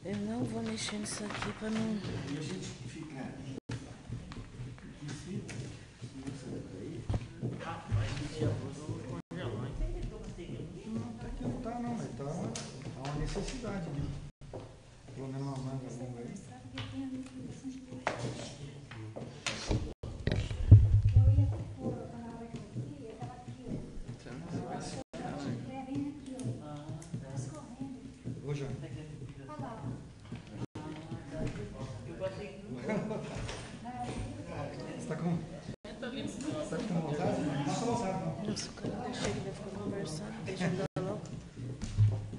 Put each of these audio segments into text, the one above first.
Eu não vou mexer nisso aqui para não... E a gente fica... Aqui não tá não, mas tá uma necessidade de pelo menos uma manga longa aí. Ô, João. Você tá com vontade? Nossa, nossa, o cara deixa ele vai ficar conversando, deixa ele dar louco.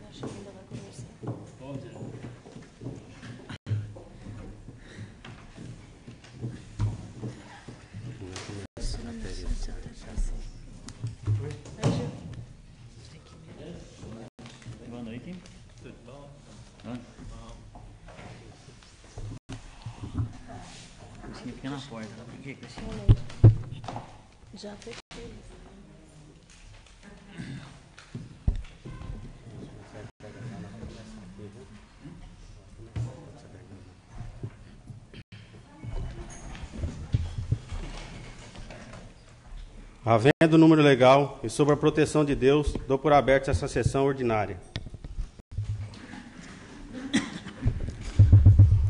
Acho que ainda vai conversar. Boa noite. Tudo bom? Assim, fica na porta. Por que assim? Já fechei. Havendo o número legal e sob a proteção de Deus, dou por aberta essa sessão ordinária.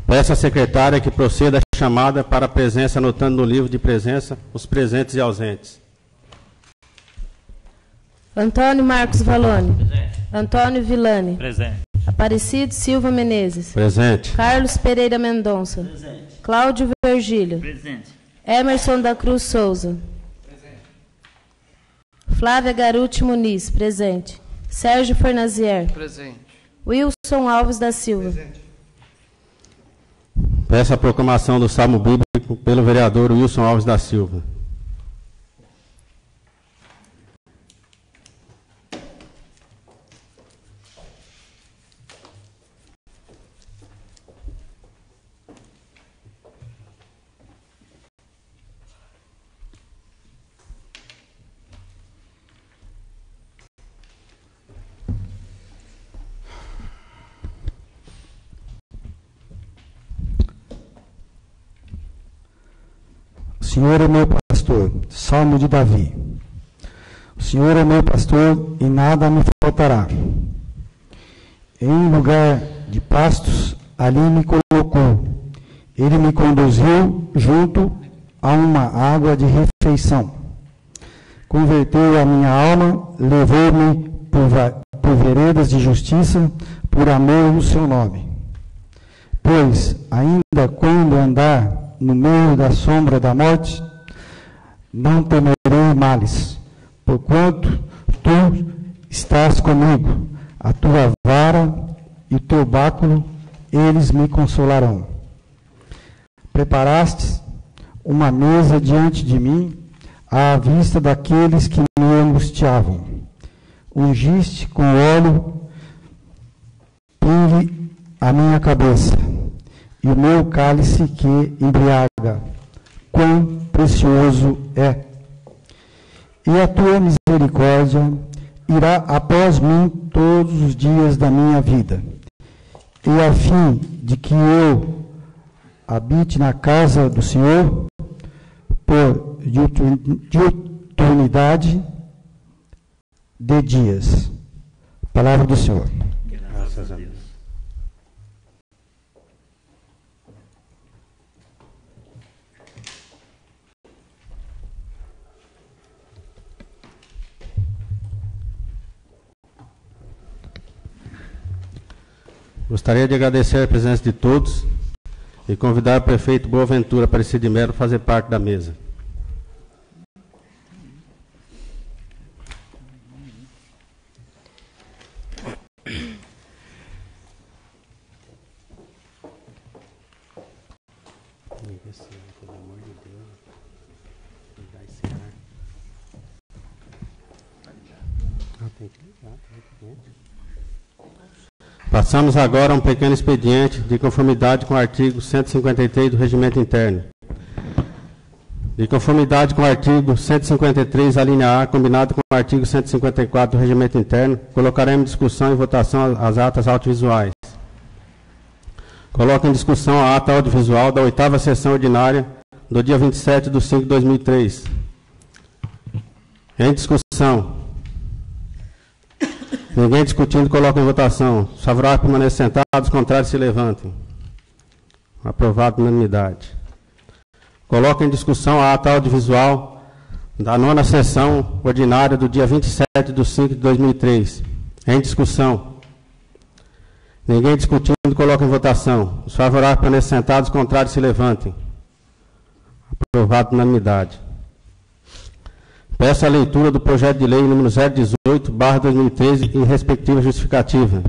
Peço à secretária que proceda a chamada para a presença, anotando no livro de presença os presentes e ausentes. Antônio Marcos Valone. Presente. Antônio Villani. Presente. Aparecido Silva Menezes. Presente. Carlos Pereira Mendonça. Presente. Cláudio Virgílio. Presente. Emerson da Cruz Souza. presente. Flávia Garuti Muniz. Presente. Sérgio Fornazier. Presente. Wilson Alves da Silva. Presente. Peço a proclamação do Salmo Bíblico pelo vereador Wilson Alves da Silva. O Senhor é meu pastor, Salmo de Davi. O Senhor é meu pastor e nada me faltará. Em lugar de pastos, ali me colocou. Ele me conduziu junto a uma água de refeição. Converteu a minha alma, levou-me por veredas de justiça, por amor do seu nome. Pois, ainda quando andar no meio da sombra da morte, não temerei males, porquanto tu estás comigo, a tua vara e o teu báculo, eles me consolarão. Preparastes uma mesa diante de mim, à vista daqueles que me angustiavam. Ungiste com óleo a minha cabeça, e o meu cálice que embriaga. Quão precioso é! E a tua misericórdia irá após mim todos os dias da minha vida. E a fim de que eu habite na casa do Senhor por diuturnidade de dias. Palavra do Senhor. Graças a Deus. Gostaria de agradecer a presença de todos e convidar o prefeito Boaventura Aparecido de Melo a fazer parte da mesa. Pelo amor de Deus, ligar esse ar. Tem que ligar, Passamos agora a um pequeno expediente de conformidade com o artigo 153 do Regimento Interno. De conformidade com o artigo 153, a linha A, combinado com o artigo 154 do Regimento Interno, colocaremos em discussão e votação as atas audiovisuais. Coloco em discussão a ata audiovisual da 8ª sessão ordinária do dia 27/5/2003. Em discussão. Ninguém discutindo, coloco em votação. Os favoráveis permanecem sentados, os contrários se levantem. Aprovado por unanimidade. Coloco em discussão a ata audiovisual da 9ª sessão ordinária do dia 27/5/2003. Em discussão. Ninguém discutindo, coloco em votação. Os favoráveis permanecem sentados, os contrários se levantem. Aprovado por unanimidade. Peço a leitura do projeto de lei número 018/2013 e respectiva justificativa.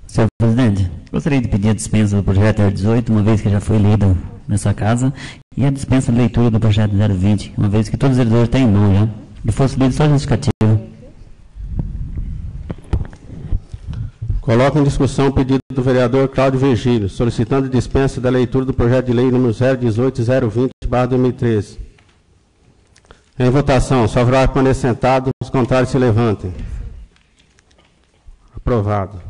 Senhor presidente, gostaria de pedir a dispensa do projeto 018, uma vez que já foi lido nessa casa, e a dispensa de leitura do projeto 020, uma vez que todos eles hoje têm em mão já. Se fosse lido só a justificativa. Coloco em discussão o pedido do vereador Cláudio Virgílio, solicitando dispensa da leitura do projeto de lei número 018/020/2013. Em votação, os favoráveis permanecem sentados, os contrários se levantem. Aprovado.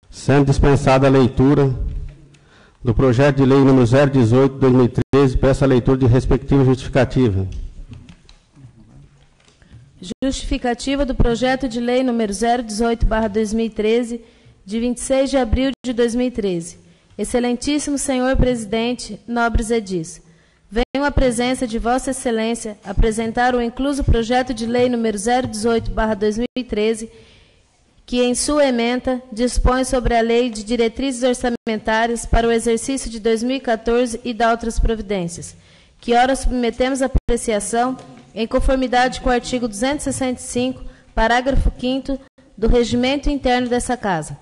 Sendo dispensada a leitura do projeto de lei número 018/2013, peço a leitura de respectiva justificativa. Justificativa do projeto de lei número 018/2013, de 26 de abril de 2013. Excelentíssimo senhor presidente, nobres edis, venho à presença de Vossa Excelência apresentar o incluso projeto de lei número 018/2013, que em sua ementa dispõe sobre a Lei de Diretrizes Orçamentárias para o exercício de 2014 e da outras providências, que ora submetemos à apreciação em conformidade com o artigo 265, parágrafo 5º do Regimento Interno dessa Casa.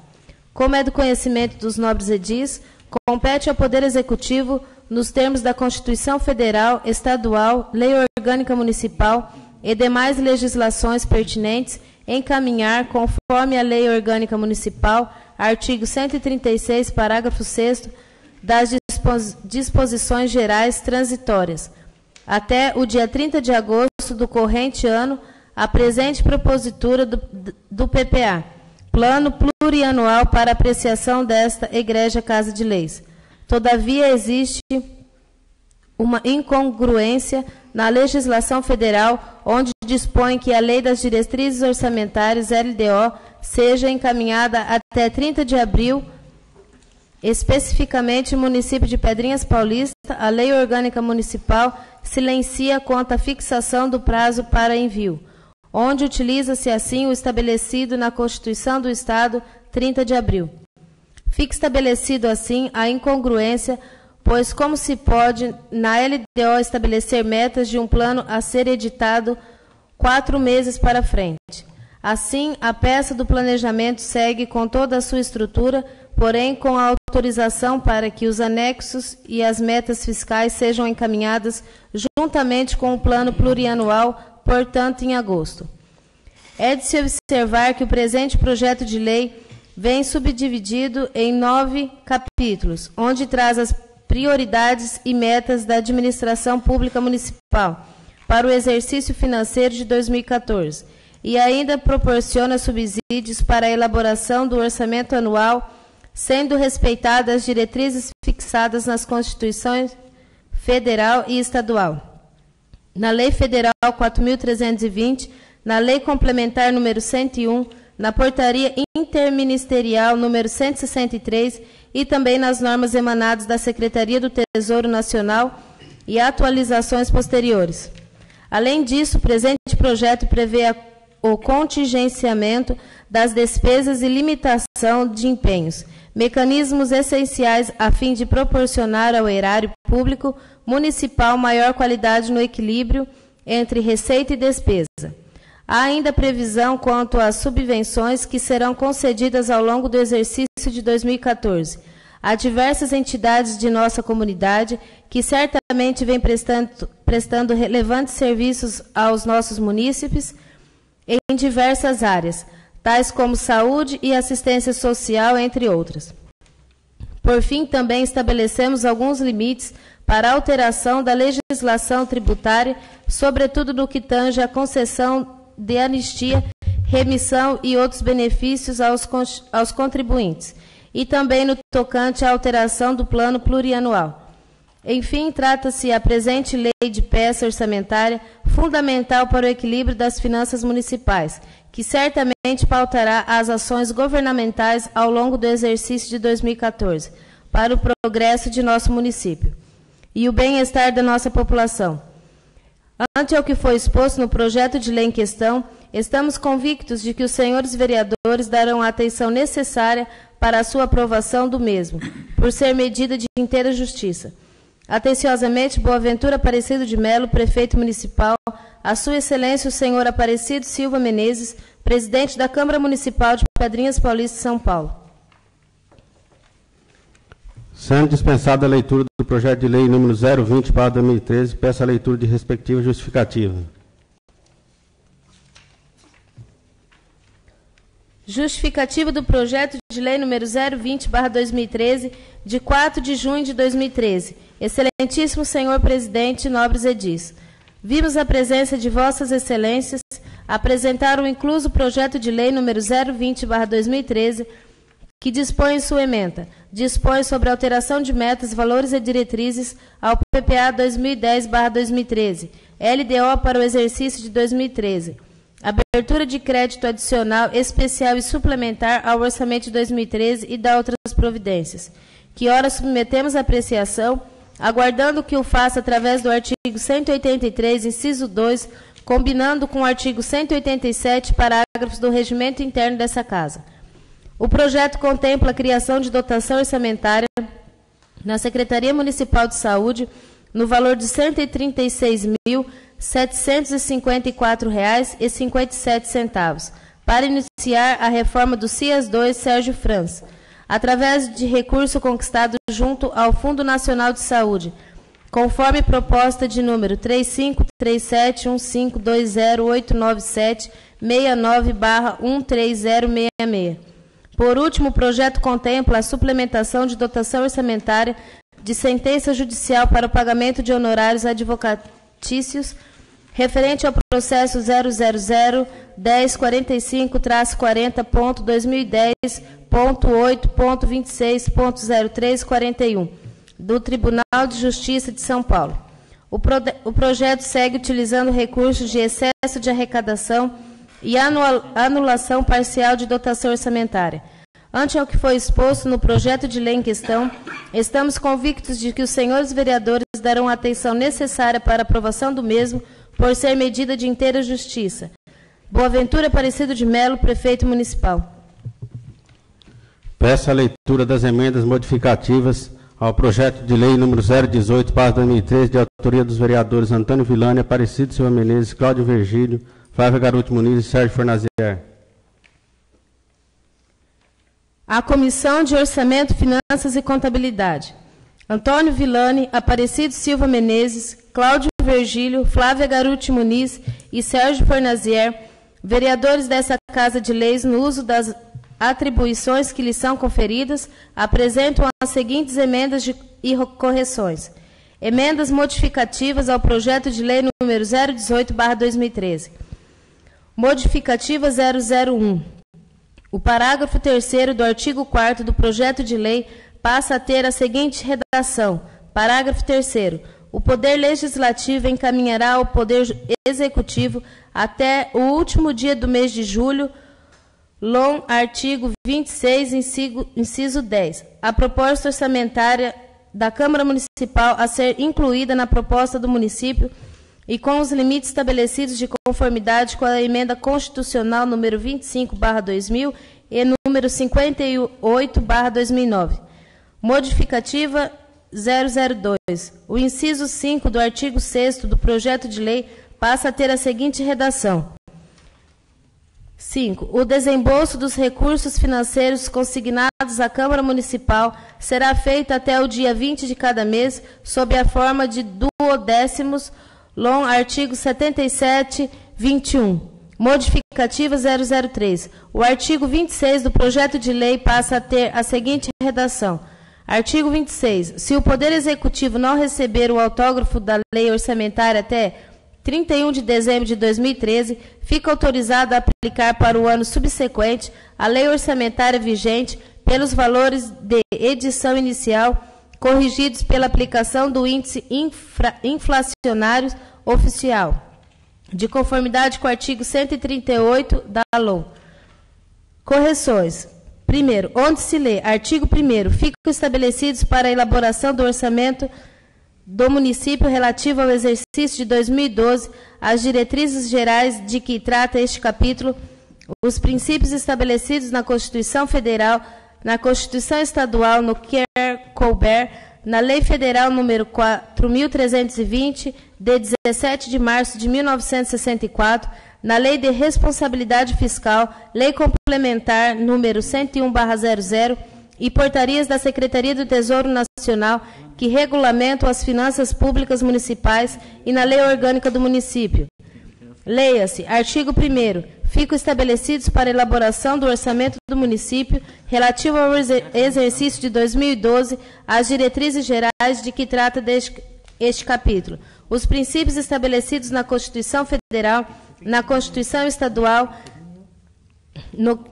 Como é do conhecimento dos nobres edis, compete ao Poder Executivo, nos termos da Constituição Federal, Estadual, Lei Orgânica Municipal e demais legislações pertinentes, encaminhar, conforme a Lei Orgânica Municipal, artigo 136, parágrafo 6º, das disposições gerais transitórias, até o dia 30 de agosto do corrente ano, a presente propositura do PPA, Plano Plurianual para apreciação desta egrégia Casa de Leis. Todavia, existe uma incongruência na legislação federal, onde dispõe que a Lei das Diretrizes Orçamentárias, LDO, seja encaminhada até 30 de abril. Especificamente, o município de Pedrinhas Paulista, a Lei Orgânica Municipal silencia quanto à fixação do prazo para envio, onde utiliza-se assim o estabelecido na Constituição do Estado, 30 de abril. Fica estabelecido assim a incongruência, pois como se pode, na LDO, estabelecer metas de um plano a ser editado 4 meses para frente. Assim, a peça do planejamento segue com toda a sua estrutura, porém com a autorização para que os anexos e as metas fiscais sejam encaminhadas juntamente com o plano plurianual, portanto, em agosto. É de se observar que o presente projeto de lei vem subdividido em 9 capítulos, onde traz as prioridades e metas da administração pública municipal para o exercício financeiro de 2014 e ainda proporciona subsídios para a elaboração do orçamento anual, sendo respeitadas as diretrizes fixadas nas Constituições Federal e Estadual. Na Lei Federal 4.320, na Lei Complementar número 101, na Portaria Interministerial número 163 e também nas normas emanadas da Secretaria do Tesouro Nacional e atualizações posteriores. Além disso, o presente projeto prevê o contingenciamento das despesas e limitação de empenhos, mecanismos essenciais a fim de proporcionar ao erário público municipal maior qualidade no equilíbrio entre receita e despesa. Há ainda previsão quanto às subvenções que serão concedidas ao longo do exercício de 2014 a diversas entidades de nossa comunidade que certamente vêm prestando relevantes serviços aos nossos munícipes em diversas áreas, tais como saúde e assistência social, entre outras. Por fim, também estabelecemos alguns limites para a alteração da legislação tributária, sobretudo no que tange à concessão de anistia remissão e outros benefícios aos contribuintes, e também no tocante à alteração do plano plurianual. Enfim, trata-se a presente lei de peça orçamentária fundamental para o equilíbrio das finanças municipais, que certamente pautará as ações governamentais ao longo do exercício de 2014, para o progresso de nosso município e o bem-estar da nossa população. Ante ao que foi exposto no projeto de lei em questão, estamos convictos de que os senhores vereadores darão a atenção necessária para a sua aprovação do mesmo, por ser medida de inteira justiça. Atenciosamente, Boaventura Aparecido de Melo, Prefeito Municipal, a Sua Excelência o Senhor Aparecido Silva Menezes, Presidente da Câmara Municipal de Pedrinhas Paulista, São Paulo. Sendo dispensada a leitura do projeto de lei número 020/2013, peço a leitura de respectiva justificativa. Justificativa do projeto de lei número 020/2013, de 4 de junho de 2013. Excelentíssimo senhor presidente, nobres edis. Vimos a presença de vossas excelências apresentar o incluso projeto de lei número 020/2013, que dispõe em sua ementa, dispõe sobre a alteração de metas, valores e diretrizes ao PPA 2010/2013, LDO para o exercício de 2013. Abertura de crédito adicional, especial e suplementar ao orçamento de 2013 e da outras providências, que ora submetemos à apreciação, aguardando que o faça através do artigo 183, inciso 2, combinando com o artigo 187, parágrafos do regimento interno dessa Casa. O projeto contempla a criação de dotação orçamentária na Secretaria Municipal de Saúde no valor de R$ 136.754,57 para iniciar a reforma do CIAS 2 Sérgio Franz, através de recurso conquistado junto ao Fundo Nacional de Saúde, conforme proposta de número 353715208976/13066. Por último, o projeto contempla a suplementação de dotação orçamentária de sentença judicial para o pagamento de honorários advocatícios referente ao processo 0001045.2010.8.26.0341 do Tribunal de Justiça de São Paulo. O projeto segue utilizando recursos de excesso de arrecadação e anulação parcial de dotação orçamentária. Ante ao que foi exposto no projeto de lei em questão, estamos convictos de que os senhores vereadores darão a atenção necessária para a aprovação do mesmo, por ser medida de inteira justiça. Boaventura Aparecido de Melo, Prefeito Municipal. Peço a leitura das emendas modificativas ao projeto de lei número 018/2013, de autoria dos vereadores Antônio Villani, Aparecido Silva Menezes, Cláudio Virgílio, Flávia Garuti Muniz e Sérgio Fornazier. A Comissão de Orçamento, Finanças e Contabilidade. Antônio Villani, Aparecido Silva Menezes, Cláudio Virgílio, Flávia Garuti Muniz e Sérgio Fornazier, vereadores dessa Casa de Leis, no uso das atribuições que lhes são conferidas, apresentam as seguintes emendas e correções. Emendas modificativas ao projeto de lei número 018/2013. Modificativa 001. O parágrafo 3º do artigo 4º do projeto de lei passa a ter a seguinte redação. Parágrafo 3º. O Poder Legislativo encaminhará ao Poder Executivo até o último dia do mês de julho, long artigo 26, inciso 10, a proposta orçamentária da Câmara Municipal a ser incluída na proposta do município e com os limites estabelecidos de conformidade com a emenda constitucional número 25/2000 e número 58/2009. Modificativa 002. O inciso 5 do artigo 6º do projeto de lei passa a ter a seguinte redação. 5. O desembolso dos recursos financeiros consignados à Câmara Municipal será feito até o dia 20 de cada mês, sob a forma de duodécimos, long artigo 77/21. Modificativa 003. O artigo 26 do projeto de lei passa a ter a seguinte redação. Artigo 26. Se o Poder Executivo não receber o autógrafo da lei orçamentária até 31 de dezembro de 2013, fica autorizado a aplicar para o ano subsequente a lei orçamentária vigente pelos valores de edição inicial corrigidos pela aplicação do índice inflacionário oficial, de conformidade com o artigo 138 da LOA. Correções. Primeiro, onde se lê, artigo 1º, ficam estabelecidos para a elaboração do orçamento do município relativo ao exercício de 2012, as diretrizes gerais de que trata este capítulo, os princípios estabelecidos na Constituição Federal, na Constituição Estadual, no que couber, na Lei Federal número 4.320, de 17 de março de 1964, na Lei de Responsabilidade Fiscal, Lei Complementar número 101/00 e portarias da Secretaria do Tesouro Nacional que regulamentam as finanças públicas municipais e na Lei Orgânica do Município. Leia-se, artigo 1º, ficam estabelecidos para elaboração do orçamento do município relativo ao exercício de 2012 as diretrizes gerais de que trata este capítulo, os princípios estabelecidos na Constituição Federal, na Constituição Estadual,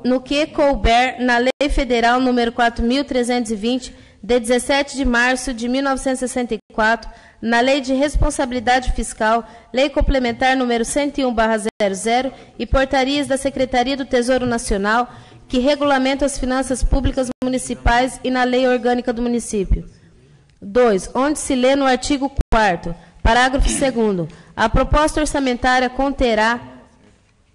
no que couber, na Lei Federal número 4.320, de 17 de março de 1964, na Lei de Responsabilidade Fiscal, Lei Complementar número 101/00 e portarias da Secretaria do Tesouro Nacional, que regulamentam as finanças públicas municipais e na Lei Orgânica do Município. 2. Onde se lê no artigo 4º, parágrafo 2º, a proposta orçamentária conterá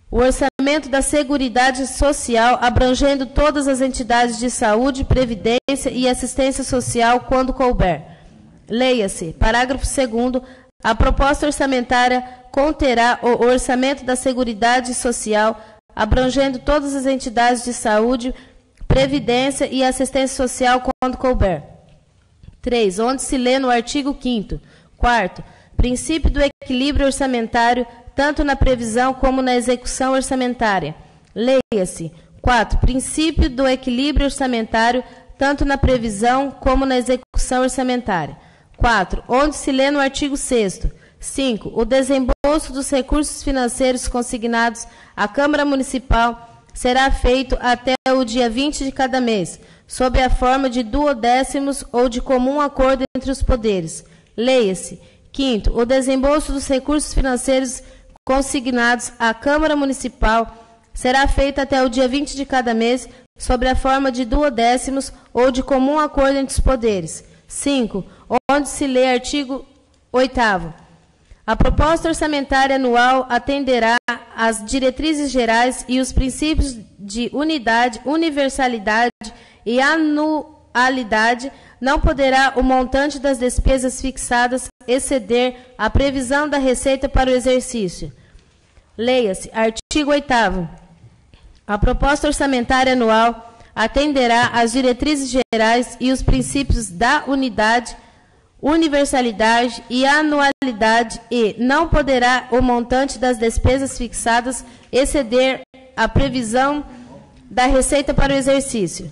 o orçamento da Seguridade Social, abrangendo todas as entidades de saúde, previdência e assistência social, quando couber. Leia-se, parágrafo 2º, a proposta orçamentária conterá o orçamento da Seguridade Social, abrangendo todas as entidades de saúde, previdência e assistência social, quando couber. 3. Onde se lê no artigo 5º. 4º, princípio do equilíbrio orçamentário, tanto na previsão como na execução orçamentária. Leia-se. 4. Princípio do equilíbrio orçamentário, tanto na previsão como na execução orçamentária. 4. Onde se lê no artigo 6º. 5. O desembolso dos recursos financeiros consignados à Câmara Municipal será feito até o dia 20 de cada mês, sob a forma de duodécimos ou de comum acordo entre os poderes. Leia-se. 5º. O desembolso dos recursos financeiros consignados à Câmara Municipal será feito até o dia 20 de cada mês, sob a forma de duodécimos ou de comum acordo entre os poderes. 5. Onde se lê artigo 8º. A proposta orçamentária anual atenderá às diretrizes gerais e os princípios de unidade, universalidade e anualidade. Não poderá o montante das despesas fixadas exceder a previsão da receita para o exercício. Leia-se, artigo 8º. A proposta orçamentária anual atenderá às diretrizes gerais e os princípios da unidade, universalidade e anualidade e não poderá o montante das despesas fixadas exceder a previsão da receita para o exercício.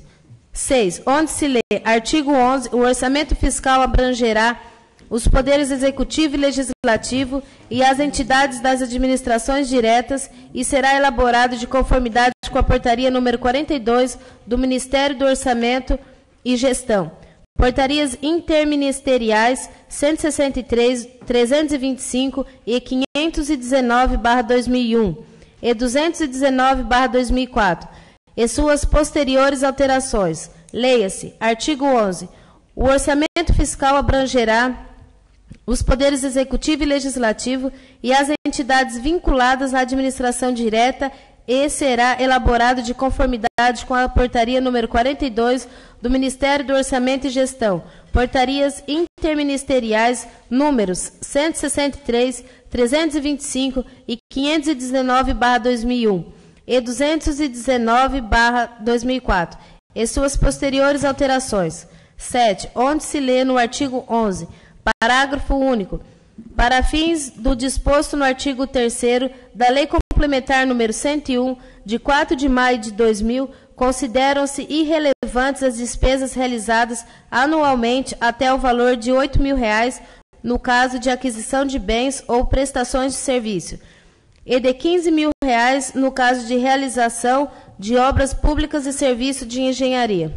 6. Onde se lê, artigo 11, o orçamento fiscal abrangerá os poderes executivo e legislativo e as entidades das administrações diretas e será elaborado de conformidade com a portaria número 42 do Ministério do Orçamento e Gestão. Portarias interministeriais 163, 325 e 519/2001 e 219/2004. E suas posteriores alterações. Leia-se, artigo 11. O orçamento fiscal abrangerá os poderes executivo e legislativo e as entidades vinculadas à administração direta e será elaborado de conformidade com a portaria número 42 do Ministério do Orçamento e Gestão. Portarias interministeriais números 163, 325 e 519/2001. E 219/2004, e suas posteriores alterações. 7. Onde se lê no artigo 11, parágrafo único, para fins do disposto no artigo 3º da Lei Complementar número 101, de 4 de maio de 2000, consideram-se irrelevantes as despesas realizadas anualmente até o valor de R$ 8.000 no caso de aquisição de bens ou prestações de serviço, e de R$ 15.000 no caso de realização de obras públicas e serviço de engenharia.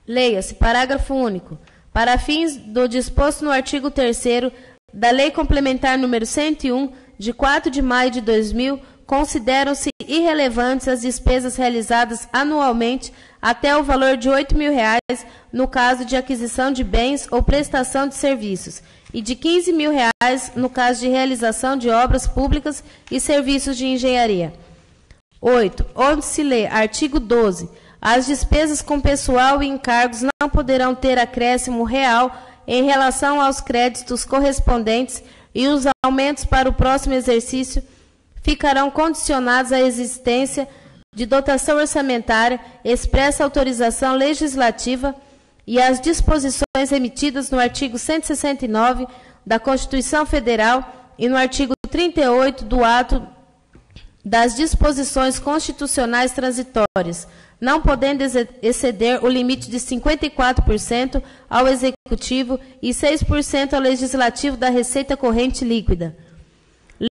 Leia-se, parágrafo único. Para fins do disposto no artigo 3º da Lei Complementar número 101, de 4 de maio de 2000, consideram-se irrelevantes as despesas realizadas anualmente até o valor de R$ 8.000 no caso de aquisição de bens ou prestação de serviços e de R$ 15.000 no caso de realização de obras públicas e serviços de engenharia. 8. Onde se lê, artigo 12, as despesas com pessoal e encargos não poderão ter acréscimo real em relação aos créditos correspondentes e os aumentos para o próximo exercício ficarão condicionados à existência de dotação orçamentária, expressa autorização legislativa e às disposições emitidas no artigo 169 da Constituição Federal e no artigo 38 do ato das disposições constitucionais transitórias, não podendo exceder o limite de 54% ao Executivo e 6% ao Legislativo da receita corrente líquida.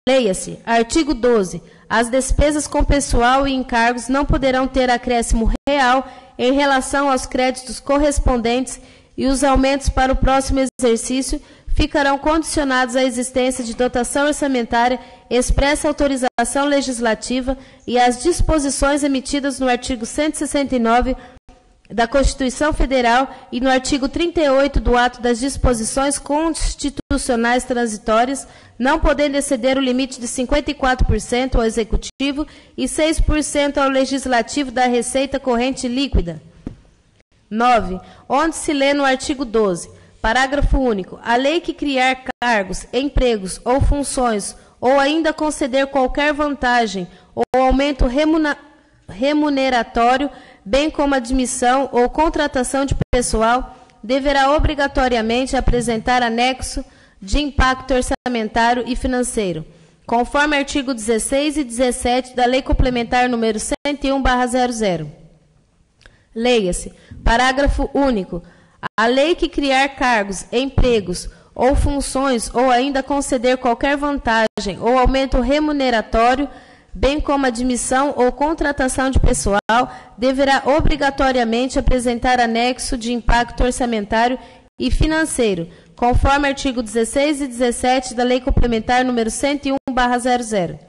Leia-se, artigo 12. As despesas com pessoal e encargos não poderão ter acréscimo real em relação aos créditos correspondentes e os aumentos para o próximo exercício ficarão condicionados à existência de dotação orçamentária, expressa autorização legislativa e às disposições emitidas no artigo 169 da Constituição Federal e no artigo 38 do ato das disposições constitucionais transitórias, não podendo exceder o limite de 54% ao Executivo e 6% ao Legislativo da receita corrente líquida. 9. Onde se lê no artigo 12, parágrafo único, a lei que criar cargos, empregos ou funções ou ainda conceder qualquer vantagem ou aumento remuneratório, bem como admissão ou contratação de pessoal, deverá obrigatoriamente apresentar anexo de impacto orçamentário e financeiro, conforme artigo 16 e 17 da Lei Complementar número 101/00. Leia-se, parágrafo único, a lei que criar cargos, empregos ou funções ou ainda conceder qualquer vantagem ou aumento remuneratório, bem como admissão ou contratação de pessoal, deverá obrigatoriamente apresentar anexo de impacto orçamentário e financeiro, conforme artigo 16 e 17 da Lei Complementar número 101/00.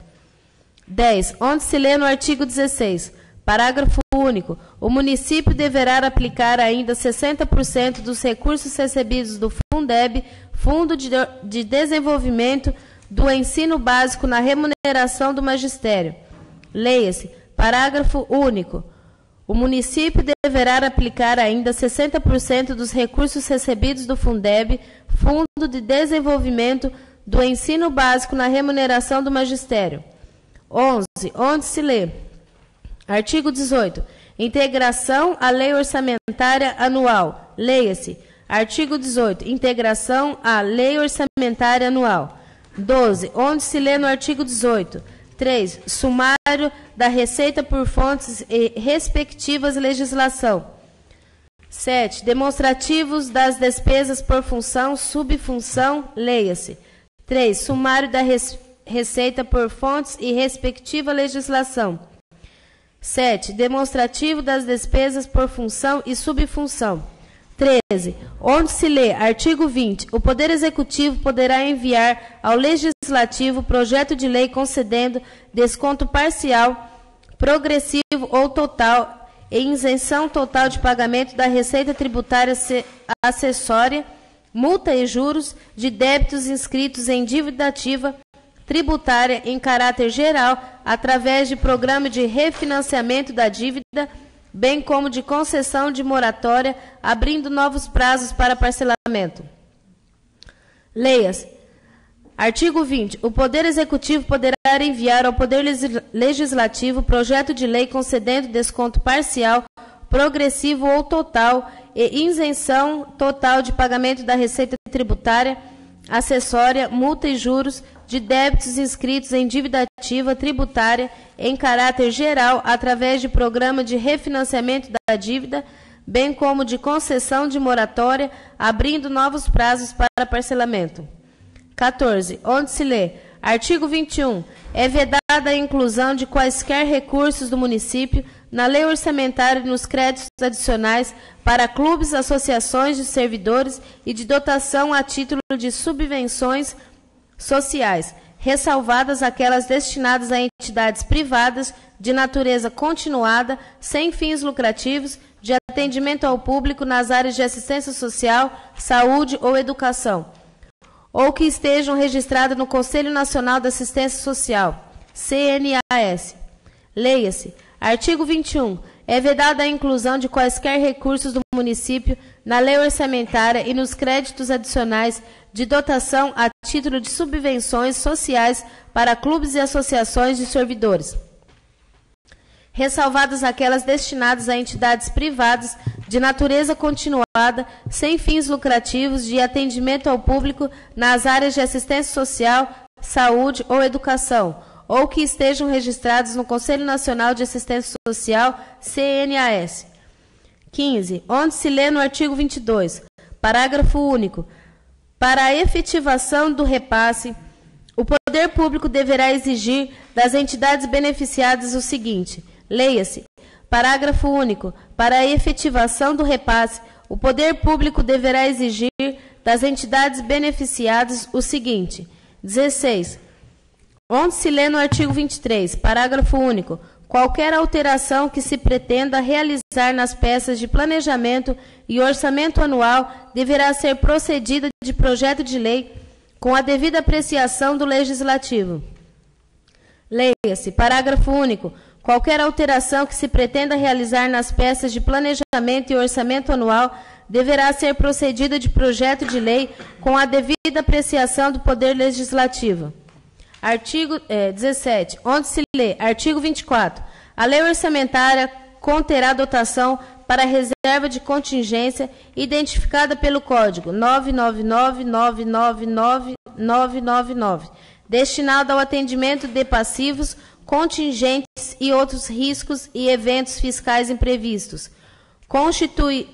10. Onde se lê no artigo 16, parágrafo único, o município deverá aplicar ainda 60% dos recursos recebidos do Fundeb, Fundo de Desenvolvimento do Ensino Básico, na remuneração do magistério. Leia-se, parágrafo único. O município deverá aplicar ainda 60% dos recursos recebidos do Fundeb, Fundo de Desenvolvimento do Ensino Básico, na remuneração do magistério. 11. Onde se lê, artigo 18, integração à lei orçamentária anual. Leia-se, artigo 18, integração à lei orçamentária anual. 12. Onde se lê no artigo 18. 3. Sumário da receita por fontes e respectivas legislação. 7. Demonstrativos das despesas por função, subfunção. Leia-se. 3. Sumário da receita por fontes e respectiva legislação. 7. Demonstrativo das despesas por função e subfunção. 13. Onde se lê, artigo 20, o Poder Executivo poderá enviar ao Legislativo projeto de lei concedendo desconto parcial, progressivo ou total e isenção total de pagamento da receita tributária acessória, multa e juros de débitos inscritos em dívida ativa tributária em caráter geral através de programa de refinanciamento da dívida, bem como de concessão de moratória, abrindo novos prazos para parcelamento. Leia-se. Artigo 20. O Poder Executivo poderá enviar ao Poder Legislativo projeto de lei concedendo desconto parcial, progressivo ou total e isenção total de pagamento da receita tributária, acessória, multa e juros de débitos inscritos em dívida ativa tributária em caráter geral através de programa de refinanciamento da dívida, bem como de concessão de moratória, abrindo novos prazos para parcelamento. 14. Onde se lê: artigo 21. É vedada a inclusão de quaisquer recursos do município na lei orçamentária e nos créditos adicionais para clubes, associações de servidores e de dotação a título de subvenções sociais, ressalvadas aquelas destinadas a entidades privadas de natureza continuada, sem fins lucrativos, de atendimento ao público nas áreas de assistência social, saúde ou educação, ou que estejam registradas no Conselho Nacional da Assistência Social, CNAS. Leia-se: artigo 21. É vedada a inclusão de quaisquer recursos do município na lei orçamentária e nos créditos adicionais de dotação a título de subvenções sociais para clubes e associações de servidores, ressalvadas aquelas destinadas a entidades privadas de natureza continuada, sem fins lucrativos, de atendimento ao público nas áreas de assistência social, saúde ou educação, ou que estejam registrados no Conselho Nacional de Assistência Social, CNAS. 15. Onde se lê no artigo 22, parágrafo único: para a efetivação do repasse, o poder público deverá exigir das entidades beneficiadas o seguinte. Leia-se: parágrafo único: para a efetivação do repasse, o poder público deverá exigir das entidades beneficiadas o seguinte. 16. Onde se lê no artigo 23, parágrafo único: qualquer alteração que se pretenda realizar nas peças de planejamento e orçamento anual deverá ser procedida de projeto de lei com a devida apreciação do Legislativo. Leia-se: parágrafo único: qualquer alteração que se pretenda realizar nas peças de planejamento e orçamento anual deverá ser procedida de projeto de lei com a devida apreciação do Poder Legislativo. Artigo 17. Onde se lê: artigo 24. A lei orçamentária conterá dotação para reserva de contingência identificada pelo Código 999-999-999, destinado ao atendimento de passivos, contingentes e outros riscos e eventos fiscais imprevistos, constituída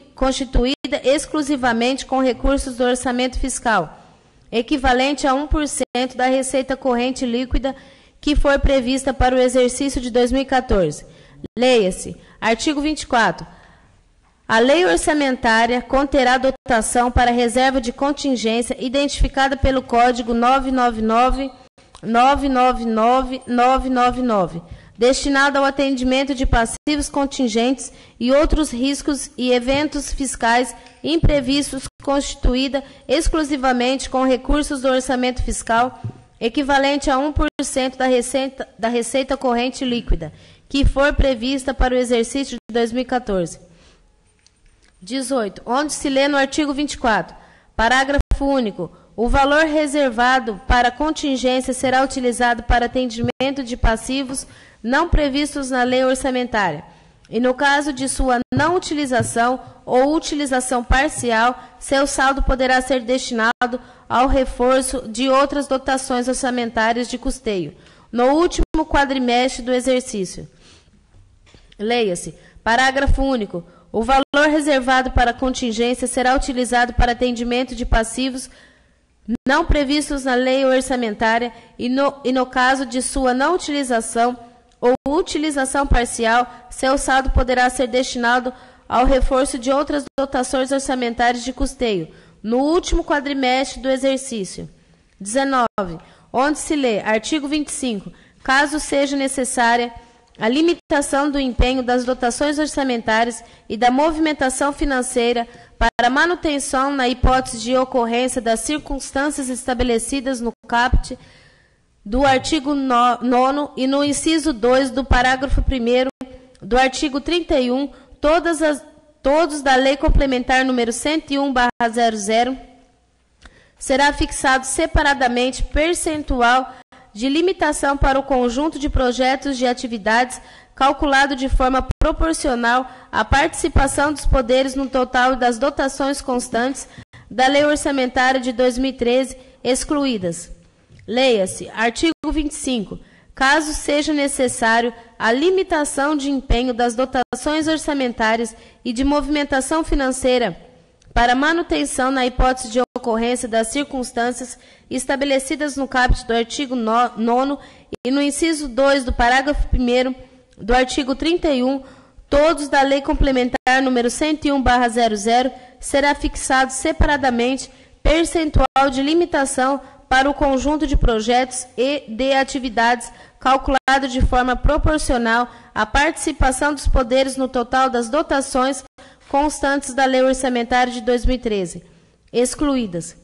exclusivamente com recursos do orçamento fiscal, equivalente a 1% da receita corrente líquida que for prevista para o exercício de 2014. Leia-se: artigo 24. A lei orçamentária conterá dotação para reserva de contingência identificada pelo Código 999-999-999, destinado ao atendimento de passivos contingentes e outros riscos e eventos fiscais imprevistos, constituída exclusivamente com recursos do orçamento fiscal, equivalente a 1% da receita corrente líquida, que for prevista para o exercício de 2014. 18. Onde se lê no artigo 24, parágrafo único: o valor reservado para contingência será utilizado para atendimento de passivos não previstos na lei orçamentária, e no caso de sua não utilização ou utilização parcial, seu saldo poderá ser destinado ao reforço de outras dotações orçamentárias de custeio, no último quadrimestre do exercício. Leia-se: parágrafo único: o valor reservado para contingência será utilizado para atendimento de passivos não previstos na lei orçamentária e no caso de sua não utilização ou utilização parcial, seu saldo poderá ser destinado ao reforço de outras dotações orçamentárias de custeio, no último quadrimestre do exercício. 19. Onde se lê: artigo 25. Caso seja necessária a limitação do empenho das dotações orçamentárias e da movimentação financeira para manutenção na hipótese de ocorrência das circunstâncias estabelecidas no caput do artigo 9º e no inciso 2 do parágrafo 1º do artigo 31, todos da Lei Complementar número 101/00, será fixado separadamente percentual de limitação para o conjunto de projetos de atividades, calculado de forma proporcional à participação dos poderes no total das dotações constantes da Lei Orçamentária de 2013, excluídas. Leia-se: artigo 25. caso seja necessário a limitação de empenho das dotações orçamentárias e de movimentação financeira para manutenção na hipótese de ocorrência das circunstâncias estabelecidas no caput do artigo 9º e no inciso 2 do parágrafo 1º do artigo 31, todos da Lei Complementar número 101/00, será fixado separadamente percentual de limitação para o conjunto de projetos e de atividades calculado de forma proporcional à participação dos poderes no total das dotações constantes da Lei Orçamentária de 2013, excluídas.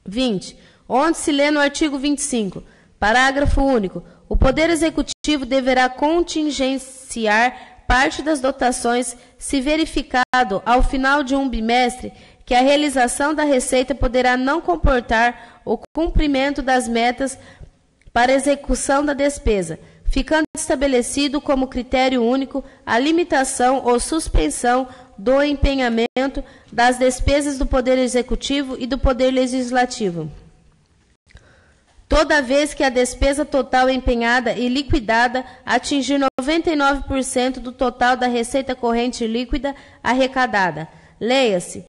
20. Onde se lê no artigo 25, parágrafo único, o Poder Executivo deverá contingenciar parte das dotações se verificado, ao final de um bimestre, que a realização da receita poderá não comportar o cumprimento das metas para execução da despesa, ficando estabelecido como critério único a limitação ou suspensão do empenhamento das despesas do Poder Executivo e do Poder Legislativo. Toda vez que a despesa total empenhada e liquidada atingir 99% do total da receita corrente líquida arrecadada. Leia-se.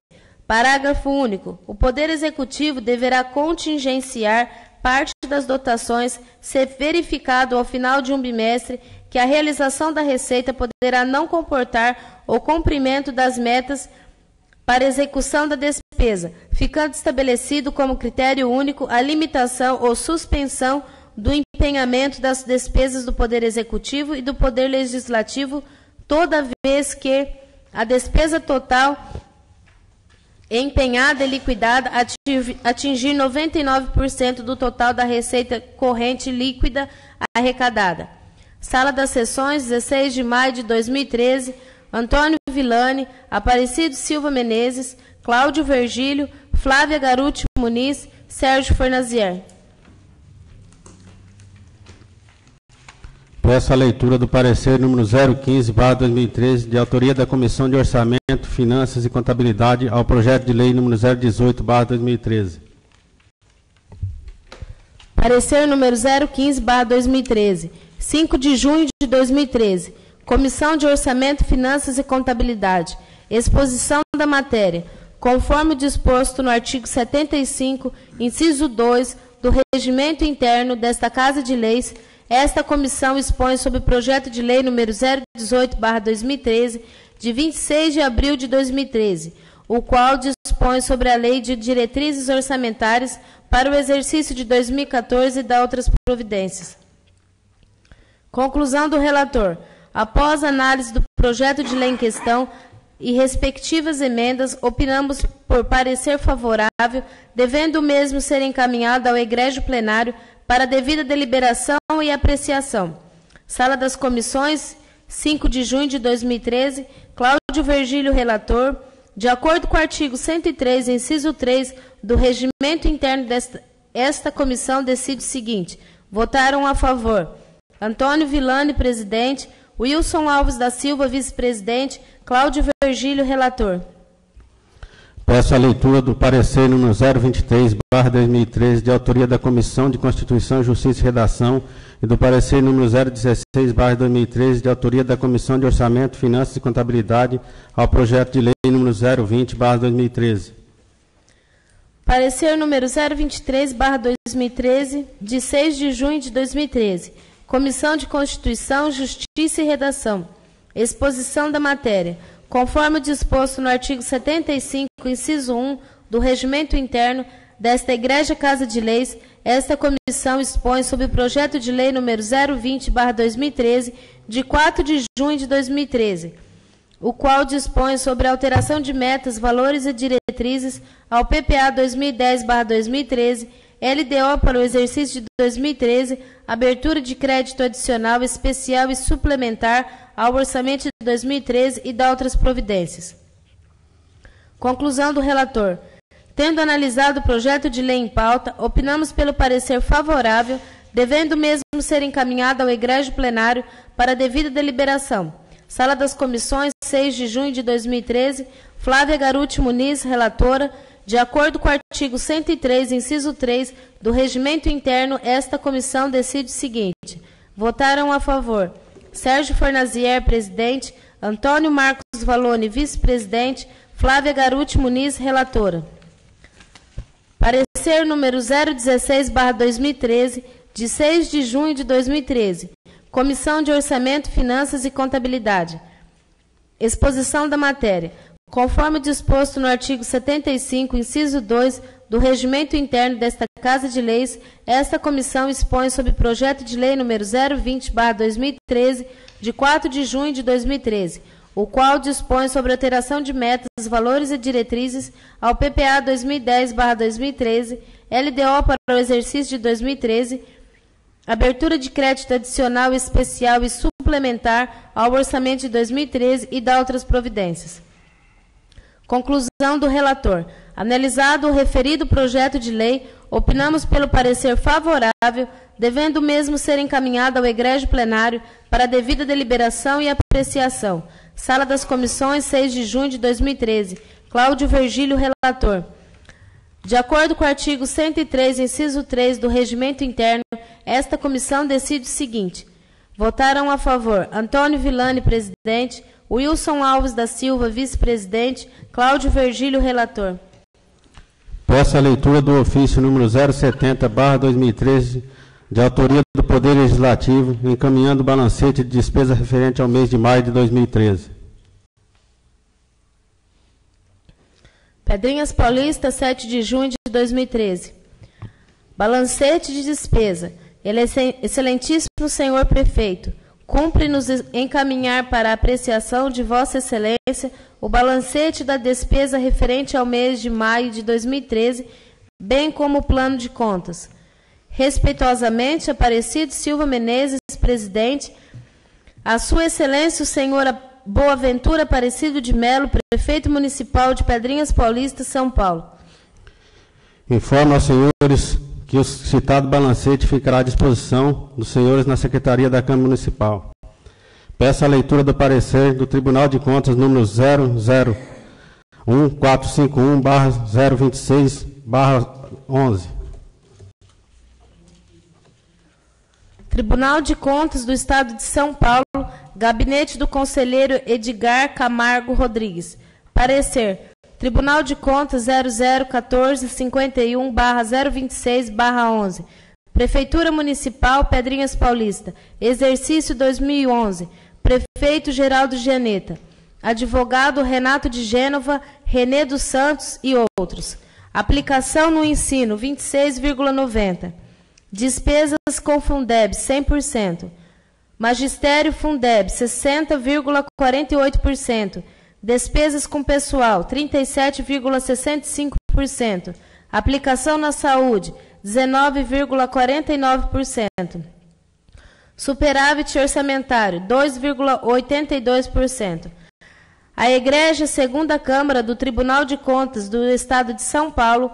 Parágrafo único. O Poder Executivo deverá contingenciar parte das dotações, se verificado ao final de um bimestre que a realização da receita poderá não comportar o cumprimento das metas para execução da despesa, ficando estabelecido como critério único a limitação ou suspensão do empenhamento das despesas do Poder Executivo e do Poder Legislativo, toda vez que a despesa total empenhada e liquidada atingir 99% do total da receita corrente líquida arrecadada. Sala das Sessões, 16 de maio de 2013, Antônio Villani, Aparecido Silva Menezes, Cláudio Vergílio, Flávia Garuti Muniz, Sérgio Fornazier. Peço a leitura do parecer número 015/2013, de autoria da Comissão de Orçamento, Finanças e Contabilidade, ao projeto de lei número 018/2013. Parecer número 015/2013, 5 de junho de 2013. Comissão de Orçamento, Finanças e Contabilidade. Exposição da matéria. Conforme disposto no artigo 75, inciso 2, do Regimento Interno desta Casa de Leis, esta comissão expõe sobre o projeto de lei número 018/2013, de 26 de abril de 2013, o qual dispõe sobre a Lei de Diretrizes Orçamentárias para o exercício de 2014 e da outras providências. Conclusão do relator. Após análise do projeto de lei em questão e respectivas emendas, opinamos por parecer favorável, devendo o mesmo ser encaminhado ao egrégio plenário para devida deliberação e apreciação. Sala das Comissões, 5 de junho de 2013, Cláudio Vergílio, relator. De acordo com o artigo 103, inciso 3 do Regimento Interno esta comissão decide o seguinte: votaram a favor Antônio Villani, presidente, Wilson Alves da Silva, vice-presidente, Cláudio Vergílio, relator. Peço a leitura do parecer número 023/2013, de autoria da Comissão de Constituição, Justiça e Redação, e do parecer número 016/2013, de autoria da Comissão de Orçamento, Finanças e Contabilidade, ao projeto de lei número 020/2013. Parecer número 023/2013, de 6 de junho de 2013. Comissão de Constituição, Justiça e Redação. Exposição da matéria. Conforme disposto no artigo 75, inciso 1, do Regimento Interno desta Egrégia Casa de Leis, esta comissão expõe sobre o projeto de lei número 020/2013, de 4 de junho de 2013, o qual dispõe sobre a alteração de metas, valores e diretrizes ao PPA 2010/2013, LDO para o exercício de 2013, abertura de crédito adicional, especial e suplementar ao orçamento de 2013 e da outras providências. Conclusão do relator. Tendo analisado o projeto de lei em pauta, opinamos pelo parecer favorável, devendo o mesmo ser encaminhado ao egrégio plenário para devida deliberação. Sala das Comissões, 6 de junho de 2013, Flávia Garuti Muniz, relatora. De acordo com o artigo 103, inciso 3 do Regimento Interno, esta comissão decide o seguinte: votaram a favor Sérgio Fornazier, presidente, Antônio Marcos Valone, vice-presidente, Flávia Garuti Muniz, relatora. Parecer número 016/2013, de 6 de junho de 2013. Comissão de Orçamento, Finanças e Contabilidade. Exposição da matéria. Conforme disposto no artigo 75, inciso 2 do Regimento Interno desta Casa de Leis, esta comissão expõe sobre projeto de lei número 020/2013, de 4 de junho de 2013, o qual dispõe sobre alteração de metas, valores e diretrizes ao PPA 2010/2013, LDO para o exercício de 2013, abertura de crédito adicional especial e suplementar ao orçamento de 2013 e da outras providências. Conclusão do relator. Analisado o referido projeto de lei, opinamos pelo parecer favorável, devendo o mesmo ser encaminhado ao egrégio plenário para devida deliberação e apreciação. Sala das Comissões, 6 de junho de 2013. Cláudio Virgílio, relator. De acordo com o artigo 103, inciso 3 do Regimento Interno, esta comissão decide o seguinte: votaram a favor Antônio Villani, presidente, Wilson Alves da Silva, vice-presidente, Cláudio Virgílio, relator. Peço a leitura do ofício número 070/2013, de autoria do Poder Legislativo, encaminhando o balancete de despesa referente ao mês de maio de 2013. Pedrinhas Paulista, 7 de junho de 2013. Balancete de despesa. Excelentíssimo senhor prefeito, cumpre-nos encaminhar para a apreciação de Vossa Excelência o balancete da despesa referente ao mês de maio de 2013, bem como o plano de contas. Respeitosamente, Aparecido Silva Menezes, presidente, a Sua Excelência, o senhor Boaventura Aparecido de Melo, prefeito municipal de Pedrinhas Paulista, São Paulo. Informo aos senhores que o citado balancete ficará à disposição dos senhores na Secretaria da Câmara Municipal. Peço a leitura do parecer do Tribunal de Contas número 001.451/026/11. Tribunal de Contas do Estado de São Paulo, Gabinete do Conselheiro Edgar Camargo Rodrigues. Parecer. Tribunal de Contas 001451/026/11. Prefeitura Municipal Pedrinhas Paulista. Exercício 2011. Prefeito Geraldo Gianetta. Advogado Renato de Gênova, Renê dos Santos e outros. Aplicação no ensino 26,90. Despesas com Fundeb 100%. Magistério Fundeb 60,48%. Despesas com pessoal 37,65%. Aplicação na saúde 19,49%. Superávit orçamentário 2,82%. A Egrégia Segunda Câmara do Tribunal de Contas do Estado de São Paulo,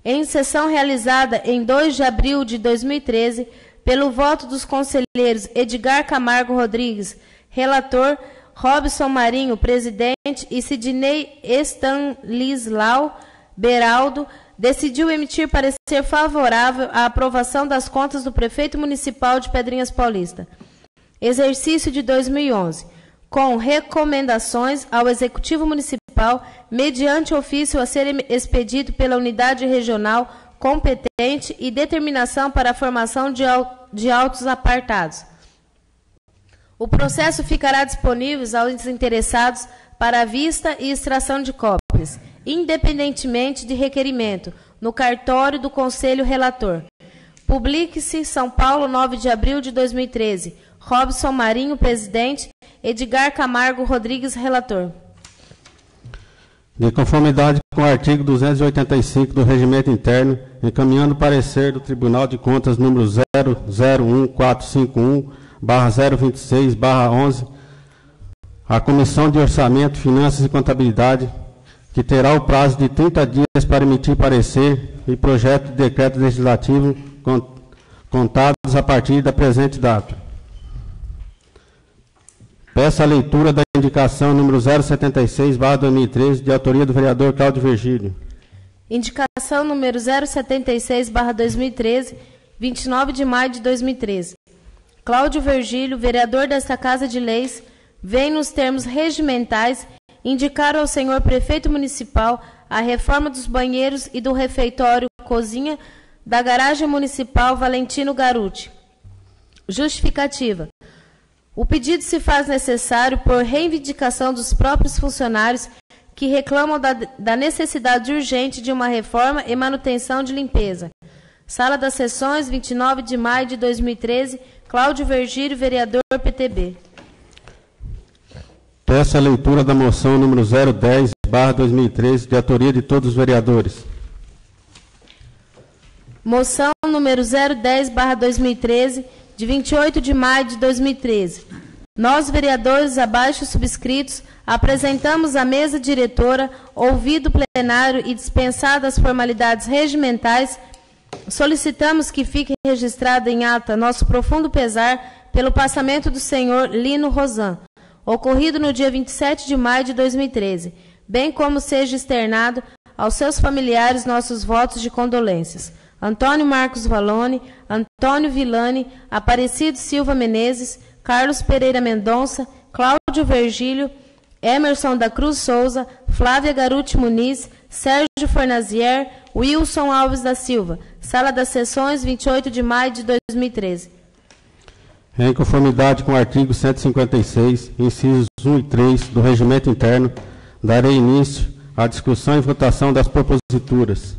em sessão realizada em 2 de abril de 2013, pelo voto dos conselheiros Edgar Camargo Rodrigues, relator, Robson Marinho, presidente, e Sidney Estanislau Beraldo, decidiu emitir parecer favorável à aprovação das contas do prefeito municipal de Pedrinhas Paulista. Exercício de 2011, com recomendações ao Executivo Municipal, mediante ofício a ser expedido pela unidade regional competente e determinação para a formação de autos apartados. O processo ficará disponível aos interessados para a vista e extração de cópias, independentemente de requerimento, no cartório do Conselho Relator. Publique-se, São Paulo, 9 de abril de 2013. Robson Marinho, presidente. Edgar Camargo Rodrigues, relator. De conformidade com o artigo 285 do Regimento Interno, encaminhando o parecer do Tribunal de Contas número 001451/026/11, a Comissão de Orçamento, Finanças e Contabilidade, que terá o prazo de 30 dias para emitir parecer e projeto de decreto legislativo contados a partir da presente data. Peço a leitura da indicação número 076/2013, de autoria do vereador Cláudio Virgílio. Indicação número 076/2013, 29 de maio de 2013. Cláudio Vergílio, vereador desta Casa de Leis, vem nos termos regimentais indicar ao senhor prefeito municipal a reforma dos banheiros e do refeitório cozinha da garagem municipal Valentino Garuti. Justificativa. O pedido se faz necessário por reivindicação dos próprios funcionários que reclamam da necessidade urgente de uma reforma e manutenção de limpeza. Sala das Sessões, 29 de maio de 2013, Cláudio Vergílio, vereador PTB. Peço a leitura da moção número 010/2013, de autoria de todos os vereadores. Moção número 010/2013, de 28 de maio de 2013. Nós, vereadores abaixo subscritos, apresentamos à mesa diretora, ouvido o plenário e dispensadas as formalidades regimentais, solicitamos que fique registrado em ata nosso profundo pesar pelo passamento do senhor Lino Rosan, ocorrido no dia 27 de maio de 2013, bem como seja externado aos seus familiares nossos votos de condolências. Antônio Marcos Valone, Antônio Villani, Aparecido Silva Menezes, Carlos Pereira Mendonça, Cláudio Vergílio, Emerson da Cruz Souza, Flávia Garuti Muniz, Sérgio Fornazier, Wilson Alves da Silva. Sala das Sessões, 28 de maio de 2013. Em conformidade com o artigo 156, incisos 1 e 3 do Regimento Interno, darei início à discussão e votação das proposituras.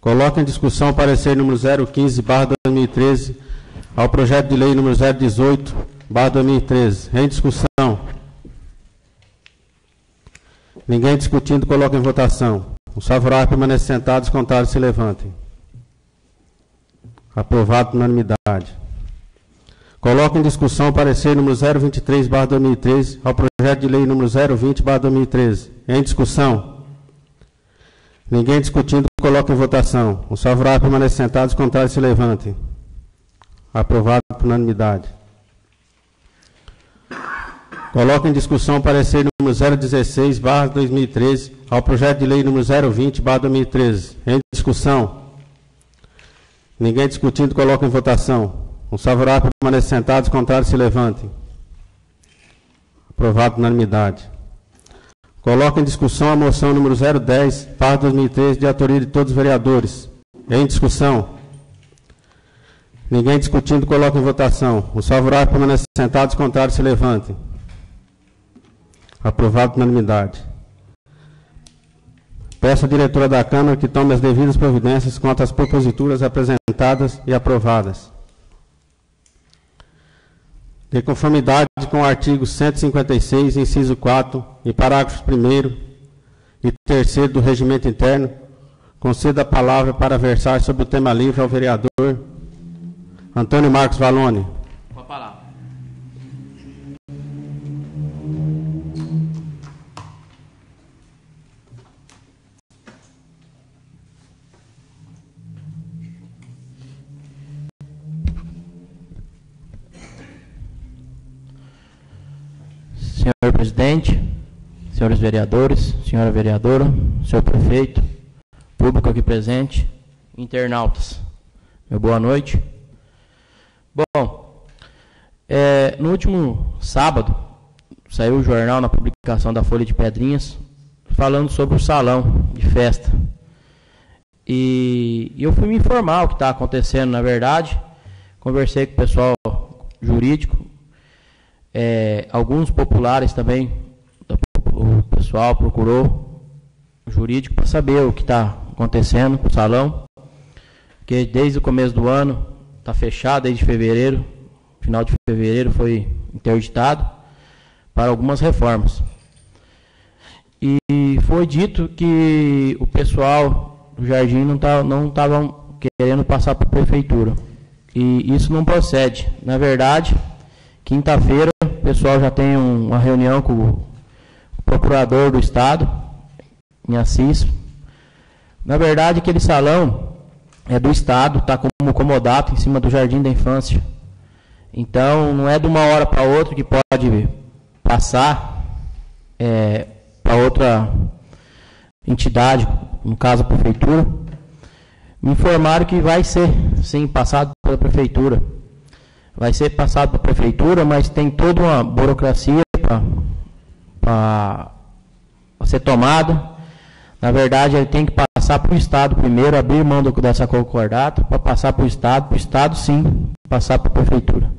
Coloco em discussão o parecer número 015/2013 ao projeto de lei número 018/2013. Em discussão. Ninguém discutindo, coloco em votação. Os favoráveis permanecem sentados, contrários se levantem. Aprovado por unanimidade. Coloco em discussão o parecer número 023/2013 ao projeto de lei número 020/2013. Em discussão. Ninguém discutindo, coloco em votação. Os favoráveis permanecem sentados, contrários se levantem. Aprovado por unanimidade. Coloco em discussão o parecer número 016/2013 ao projeto de lei número 020/2013. Em discussão. Ninguém discutindo, coloco em votação. Os favoráveis permanecem sentados, contrários se levantem. Aprovado por unanimidade. Coloco em discussão a moção número 010/2013, de autoria de todos os vereadores. Em discussão. Ninguém discutindo, coloco em votação. Os favoráveis permanecem sentados, contrários se levantem. Aprovado por unanimidade. Peço à diretora da Câmara que tome as devidas providências quanto às proposituras apresentadas e aprovadas. De conformidade com o artigo 156, inciso 4, e parágrafos 1º e 3º do Regimento Interno, concedo a palavra para versar sobre o tema livre ao vereador Antônio Marcos Valone. Com a palavra. Senhor presidente, senhores vereadores, senhora vereadora, senhor prefeito, público aqui presente, internautas, meu boa noite. Bom, no último sábado, saiu o jornal na publicação da Folha de Pedrinhas, falando sobre o salão de festa. E eu fui me informar o que está acontecendo, na verdade, conversei com o pessoal jurídico, alguns populares também, o pessoal procurou o jurídico para saber o que está acontecendo com o salão, que desde o começo do ano está fechado, desde fevereiro, final de fevereiro foi interditado para algumas reformas. E foi dito que o pessoal do jardim não estavam querendo passar para a prefeitura. E isso não procede. Na verdade, quinta-feira, o pessoal já tem uma reunião com o procurador do Estado, em Assis. Na verdade, aquele salão é do Estado, está como comodato em cima do Jardim da Infância. Então, não é de uma hora para outra que pode passar para outra entidade, no caso a prefeitura, me informaram que vai ser, sim, passado pela prefeitura. Vai ser passado para a prefeitura, mas tem toda uma burocracia para ser tomada. Na verdade, ele tem que passar para o Estado primeiro, abrir mão dessa concordata, para passar para o Estado sim, passar para a prefeitura.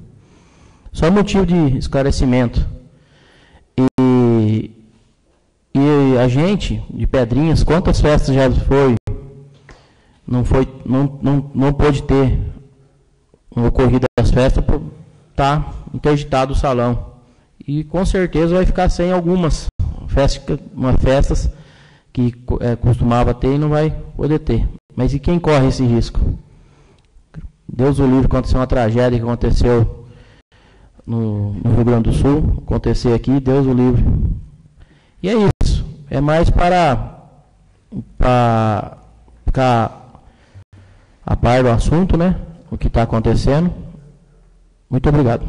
Só motivo de esclarecimento. E a gente, de Pedrinhas, quantas festas já foi, não pôde ter ocorrido as festas, por estar interditado o salão. E com certeza vai ficar sem algumas festas que costumava ter e não vai poder ter. Mas e quem corre esse risco? Deus o livre, aconteceu uma tragédia que aconteceu no Rio Grande do Sul, acontecer aqui, Deus o livre. E é isso. É mais para ficar a par do assunto, né? O que está acontecendo. Muito obrigado.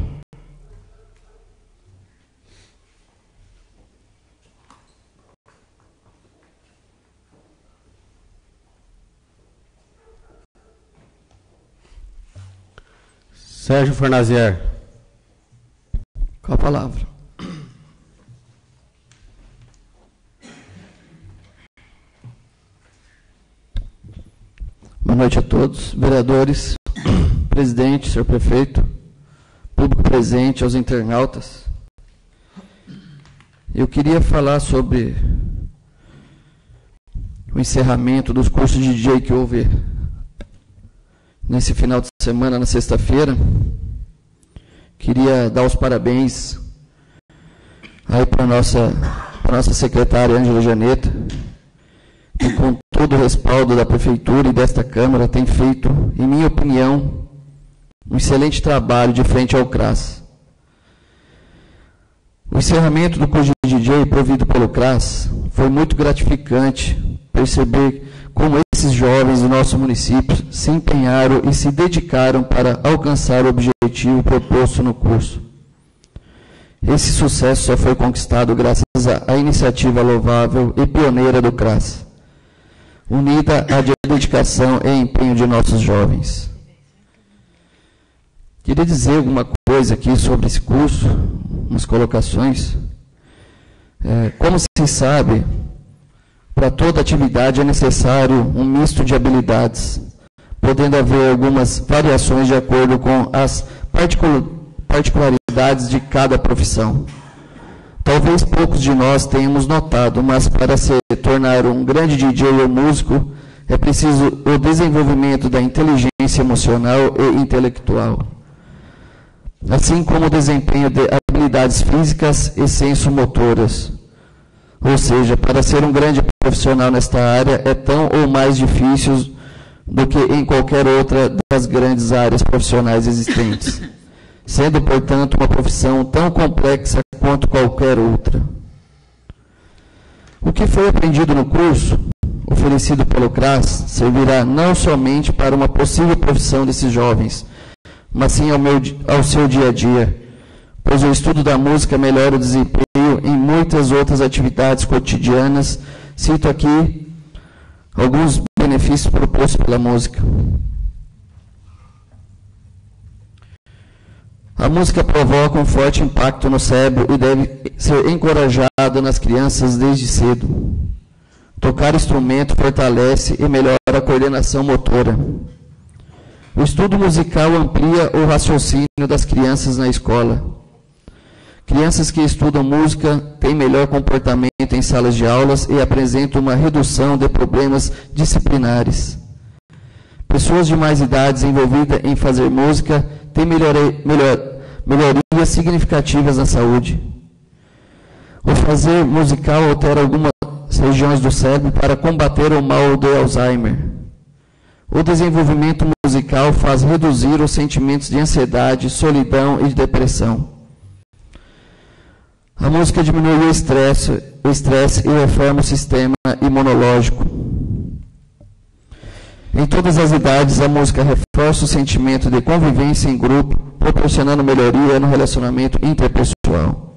Sérgio Fornazier. Com a palavra. Boa noite a todos, vereadores, presidente, senhor prefeito, público presente, aos internautas. Eu queria falar sobre o encerramento dos cursos de DJ que houve nesse final de semana, na sexta-feira. Queria dar os parabéns aí para a nossa secretária Ângela Janeta, que com todo o respaldo da Prefeitura e desta Câmara tem feito, em minha opinião, um excelente trabalho de frente ao CRAS. O encerramento do curso de DJ provido pelo CRAS foi muito gratificante perceber como esses jovens do nosso município se empenharam e se dedicaram para alcançar o objetivo proposto no curso. Esse sucesso só foi conquistado graças à iniciativa louvável e pioneira do CRAS, unida à dedicação e empenho de nossos jovens. Queria dizer alguma coisa aqui sobre esse curso, umas colocações. Como se sabe, para toda atividade é necessário um misto de habilidades, podendo haver algumas variações de acordo com as particularidades de cada profissão. Talvez poucos de nós tenhamos notado, mas para se tornar um grande DJ ou músico, é preciso o desenvolvimento da inteligência emocional e intelectual, assim como o desempenho de habilidades físicas e sensomotoras. Ou seja, para ser um grande profissional nesta área é tão ou mais difícil do que em qualquer outra das grandes áreas profissionais existentes, sendo, portanto, uma profissão tão complexa quanto qualquer outra. O que foi aprendido no curso, oferecido pelo CRAS, servirá não somente para uma possível profissão desses jovens, mas sim ao seu dia a dia, pois o estudo da música melhora o desempenho em muitas outras atividades cotidianas. Cito aqui alguns benefícios propostos pela música. A música provoca um forte impacto no cérebro e deve ser encorajada nas crianças desde cedo. Tocar instrumento fortalece e melhora a coordenação motora. O estudo musical amplia o raciocínio das crianças na escola. Crianças que estudam música têm melhor comportamento em salas de aulas e apresentam uma redução de problemas disciplinares. Pessoas de mais idades envolvidas em fazer música têm melhorias significativas na saúde. O fazer musical altera algumas regiões do cérebro para combater o mal do Alzheimer. O desenvolvimento musical faz reduzir os sentimentos de ansiedade, solidão e de depressão. A música diminui o estresse e reforma o sistema imunológico. Em todas as idades, a música reforça o sentimento de convivência em grupo, proporcionando melhoria no relacionamento interpessoal.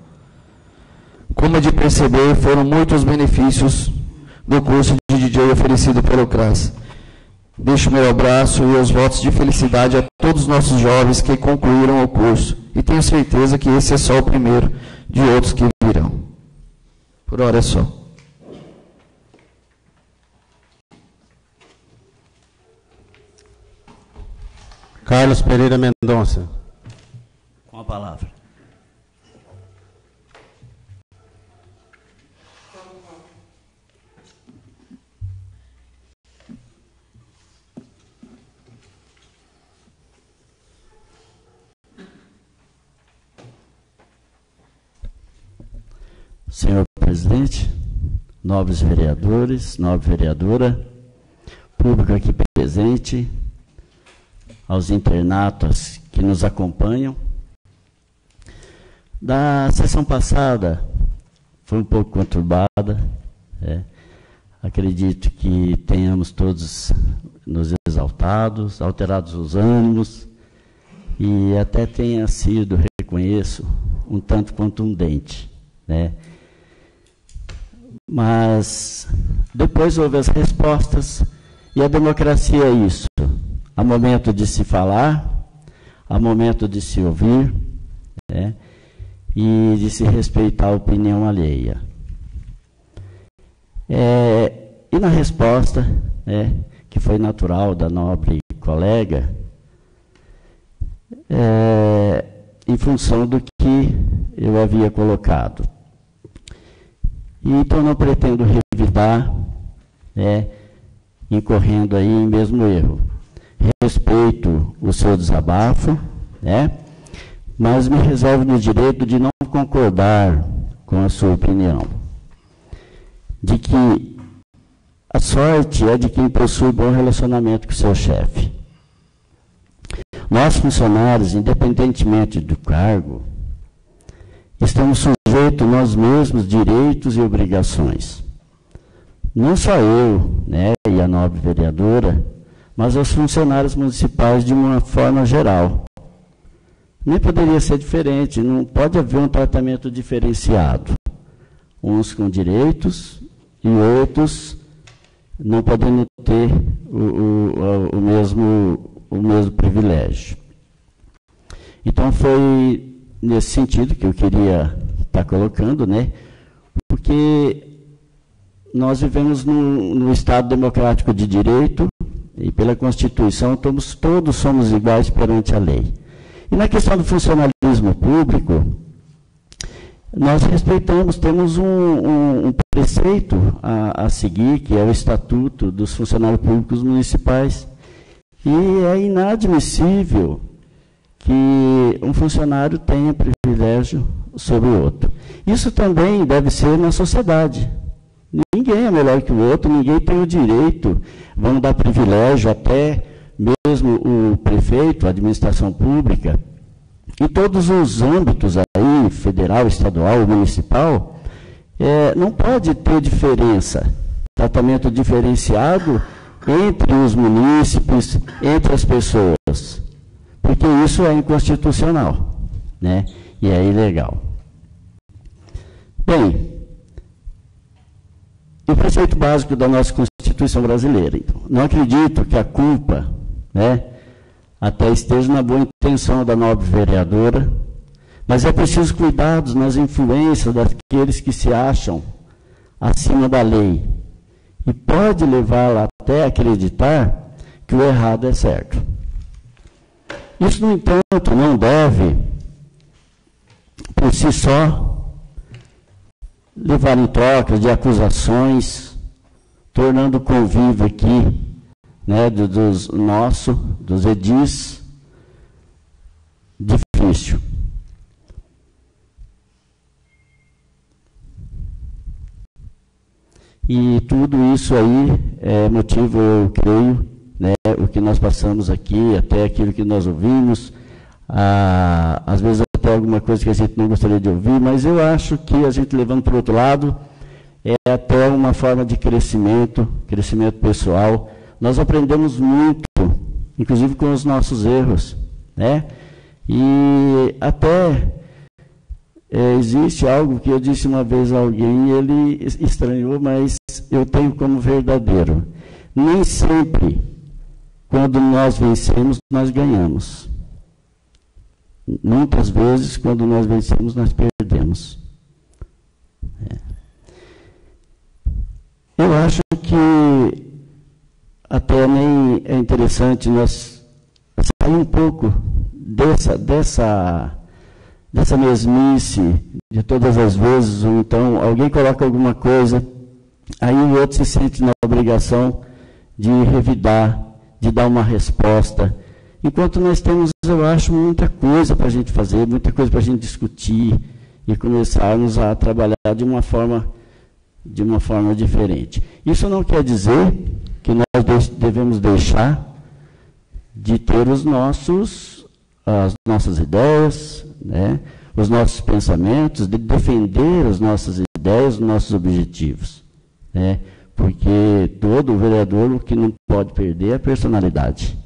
Como é de perceber, foram muitos benefícios do curso de DJ oferecido pelo CRAS. Deixo o meu abraço e os votos de felicidade a todos os nossos jovens que concluíram o curso. E tenho certeza que esse é só o primeiro de outros que virão. Por hora é só. Carlos Pereira Mendonça. Com a palavra. Senhor presidente, nobres vereadores, nobre vereadora, público aqui presente, aos internatos que nos acompanham. Da sessão passada foi um pouco conturbada. Acredito que tenhamos todos nos exaltados, alterados os ânimos, e até tenha sido, reconheço, um tanto contundente, né? Mas depois houve as respostas, e a democracia é isso. Há momento de se falar, há momento de se ouvir, né, e de se respeitar a opinião alheia. E na resposta, que foi natural da nobre colega, em função do que eu havia colocado. E, então não pretendo revidar, incorrendo aí em mesmo erro. Respeito o seu desabafo, mas me reservo no direito de não concordar com a sua opinião, de que a sorte é de quem possui bom relacionamento com o seu chefe. Nós, funcionários, independentemente do cargo, estamos sujeitos nós mesmos direitos e obrigações. Não só eu, e a nobre vereadora, mas aos funcionários municipais de uma forma geral. Nem poderia ser diferente, não pode haver um tratamento diferenciado. Uns com direitos e outros não podendo ter o mesmo privilégio. Então foi nesse sentido que eu queria estar colocando, porque nós vivemos no Estado democrático de direito, e pela Constituição todos somos iguais perante a lei. E na questão do funcionalismo público, nós respeitamos, temos um preceito a seguir, que é o Estatuto dos Funcionários Públicos Municipais. E é inadmissível que um funcionário tenha privilégio sobre o outro. Isso também deve ser na sociedade. Ninguém é melhor que o outro, ninguém tem o direito, vamos dar privilégio até mesmo o prefeito, a administração pública, em todos os âmbitos aí, federal, estadual, municipal, não pode ter diferença, tratamento diferenciado entre os munícipes, entre as pessoas, porque isso é inconstitucional, e é ilegal. Bem, o preceito básico da nossa Constituição brasileira. Então, não acredito que a culpa, até esteja na boa intenção da nobre vereadora, mas é preciso cuidados nas influências daqueles que se acham acima da lei, e pode levá-la até acreditar que o errado é certo. Isso, no entanto, não deve, por si só, levar em trocas de acusações, tornando o convívio aqui, dos edis, difícil. E tudo isso aí é motivo, eu creio, o que nós passamos aqui, até aquilo que nós ouvimos, às vezes até alguma coisa que a gente não gostaria de ouvir, mas eu acho que a gente levando para o outro lado, é até uma forma de crescimento pessoal. Nós aprendemos muito, inclusive com os nossos erros, e até existe algo que eu disse uma vez a alguém, e ele estranhou, mas eu tenho como verdadeiro. Nem sempre, quando nós vencemos, nós ganhamos. Muitas vezes, quando nós vencemos, nós perdemos. Eu acho que até nem é interessante nós sair um pouco dessa mesmice de todas as vezes, ou então alguém coloca alguma coisa, aí o outro se sente na obrigação de revidar, de dar uma resposta. Enquanto nós temos, eu acho, muita coisa para a gente fazer, muita coisa para a gente discutir e começarmos a trabalhar de uma forma diferente. Isso não quer dizer que nós devemos deixar de ter as nossas ideias, né, os nossos pensamentos, de defender as nossas ideias, os nossos objetivos. Né, porque todo vereador, o que não pode perder é a personalidade.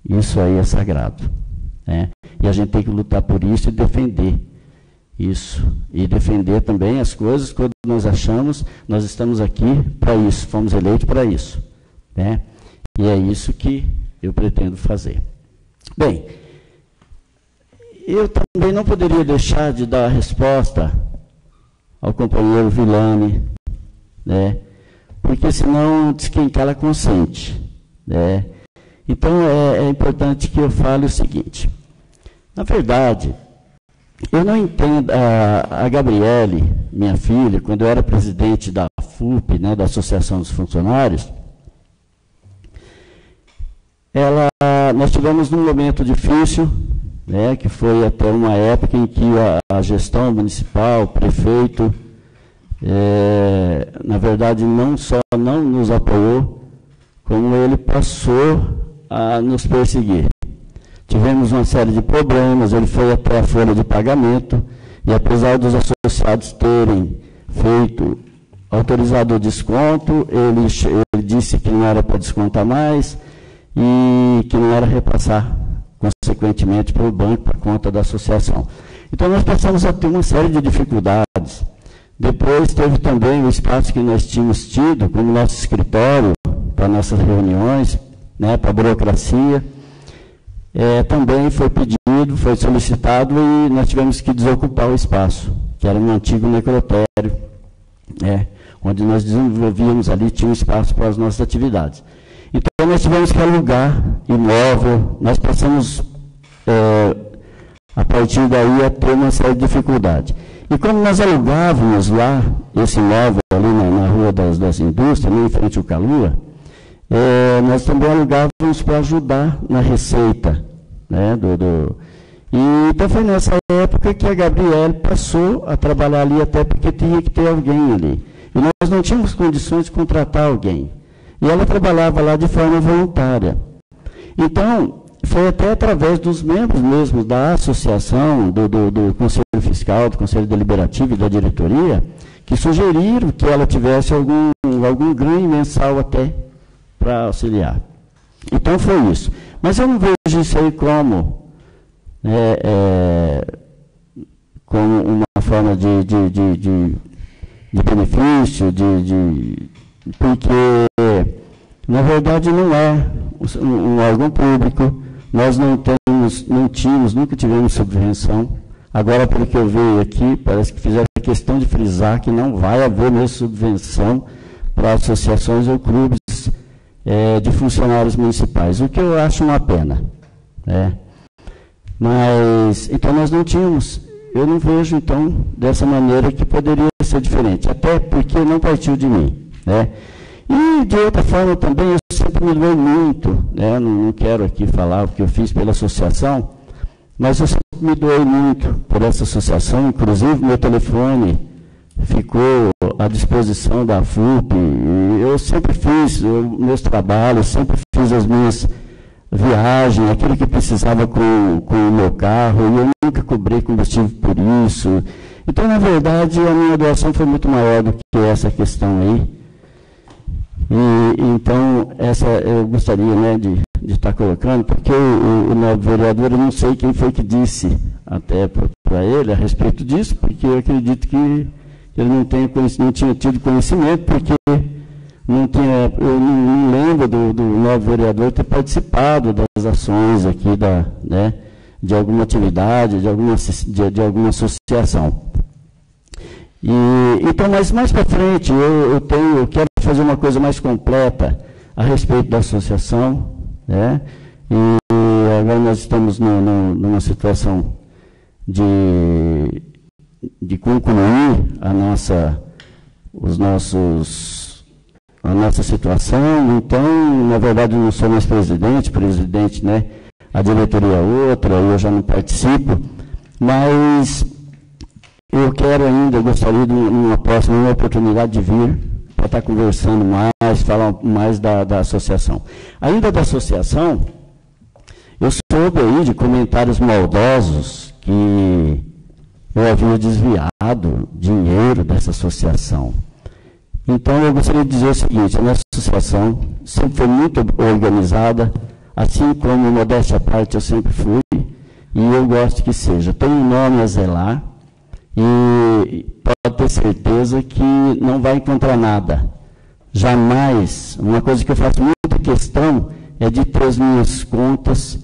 Isso aí é sagrado. Né, e a gente tem que lutar por isso e defender isso. E defender também as coisas quando nós achamos, nós estamos aqui para isso, fomos eleitos para isso. Né? E é isso que eu pretendo fazer. Bem, eu também não poderia deixar de dar a resposta ao companheiro Villani, né? Porque senão diz quem cala consente. Né? Então é importante que eu fale o seguinte. Na verdade, eu não entendo, a Gabriele, minha filha, quando eu era presidente da FUP, né, da Associação dos Funcionários, nós tivemos um momento difícil, né, que foi até uma época em que a gestão municipal, o prefeito, na verdade, não só não nos apoiou, como ele passou a nos perseguir. Tivemos uma série de problemas, ele foi até a folha de pagamento, e apesar dos associados terem autorizado o desconto, ele disse que não era para descontar mais, e que não era repassar, consequentemente, para o banco, para a conta da associação. Então, nós passamos a ter uma série de dificuldades. Depois, teve também o espaço que nós tínhamos tido, como nosso escritório, para nossas reuniões, né, para a burocracia. Também foi pedido, foi solicitado, e nós tivemos que desocupar o espaço, que era um antigo necrotério, onde nós desenvolvíamos ali, tinha um espaço para as nossas atividades. Então, nós tivemos que alugar imóvel, nós passamos, a partir daí, a ter uma série de dificuldades. E como nós alugávamos lá, esse imóvel ali na Rua das Indústrias, ali em frente ao Calua, nós também alugávamos para ajudar na receita. Né, E então foi nessa época que a Gabriele passou a trabalhar ali, até porque tinha que ter alguém ali. E nós não tínhamos condições de contratar alguém. E ela trabalhava lá de forma voluntária. Então, foi até através dos membros mesmo da associação, do Conselho Fiscal, do Conselho Deliberativo e da diretoria, que sugeriram que ela tivesse algum ganho mensal até para auxiliar. Então foi isso. Mas eu não vejo isso aí como uma forma de benefício, porque, na verdade, não é um órgão público, nós nunca tivemos subvenção. Agora, pelo que eu vi aqui, parece que fizeram questão de frisar que não vai haver mesmo subvenção para associações ou clubes de funcionários municipais, o que eu acho uma pena. Mas, então, nós não tínhamos. Eu não vejo, então, dessa maneira que poderia ser diferente, até porque não partiu de mim. Né? E, de outra forma, também, eu sempre me doei muito, né? Não quero aqui falar o que eu fiz pela associação, mas eu sempre me doei muito por essa associação, inclusive meu telefone ficou à disposição da FUP, e eu sempre fiz meus trabalhos, sempre fiz as minhas viagens, aquilo que precisava com o meu carro, e eu nunca cobrei combustível por isso. Então, na verdade, a minha doação foi muito maior do que essa questão aí. E então, eu gostaria, né, de estar colocando, porque o novo vereador, eu não sei quem foi que disse até para ele a respeito disso, porque eu acredito que ele não tinha tido conhecimento, porque eu não lembro do novo vereador ter participado das ações aqui de alguma atividade, de alguma associação. Então, mas mais para frente, eu quero fazer uma coisa mais completa a respeito da associação, né? E agora nós estamos numa situação de concluir a nossa situação. Então, na verdade, eu não sou mais presidente, né? A diretoria é outra, eu já não participo, mas eu gostaria de numa próxima oportunidade de vir para estar conversando mais, falar mais da associação. Ainda da associação, eu soube aí de comentários maldosos que eu havia desviado dinheiro dessa associação. Então, eu gostaria de dizer o seguinte: a nossa associação sempre foi muito organizada, assim como, modéstia à parte, eu sempre fui, e eu gosto que seja. Tem um nome a zelar, e pode ter certeza que não vai encontrar nada. Jamais. Uma coisa que eu faço muita questão é de ter as minhas contas,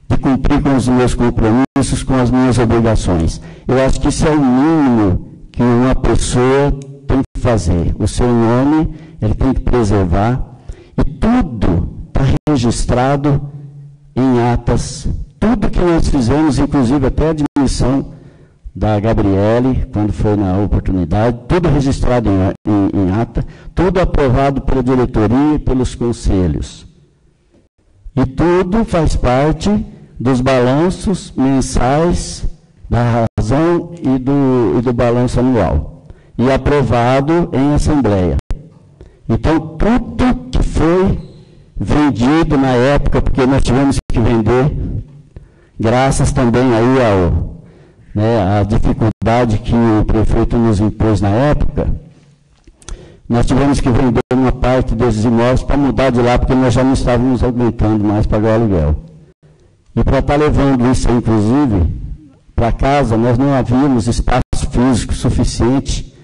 de cumprir com os meus compromissos, com as minhas obrigações. Eu acho que isso é o mínimo que uma pessoa tem que fazer. O seu nome, ele tem que preservar, e tudo está registrado em atas. Tudo que nós fizemos, inclusive até a admissão da Gabriele, quando foi na oportunidade, tudo registrado em ata, tudo aprovado pela diretoria e pelos conselhos. E tudo faz parte dos balanços mensais da razão e do balanço anual, e aprovado em assembleia. Então, tudo que foi vendido na época, porque nós tivemos que vender, graças também aí a dificuldade que o prefeito nos impôs na época, nós tivemos que vender uma parte desses imóveis para mudar de lá, porque nós já não estávamos aguentando mais pagar o aluguel. E para estar levando isso, inclusive, para casa, nós não havíamos espaço físico suficiente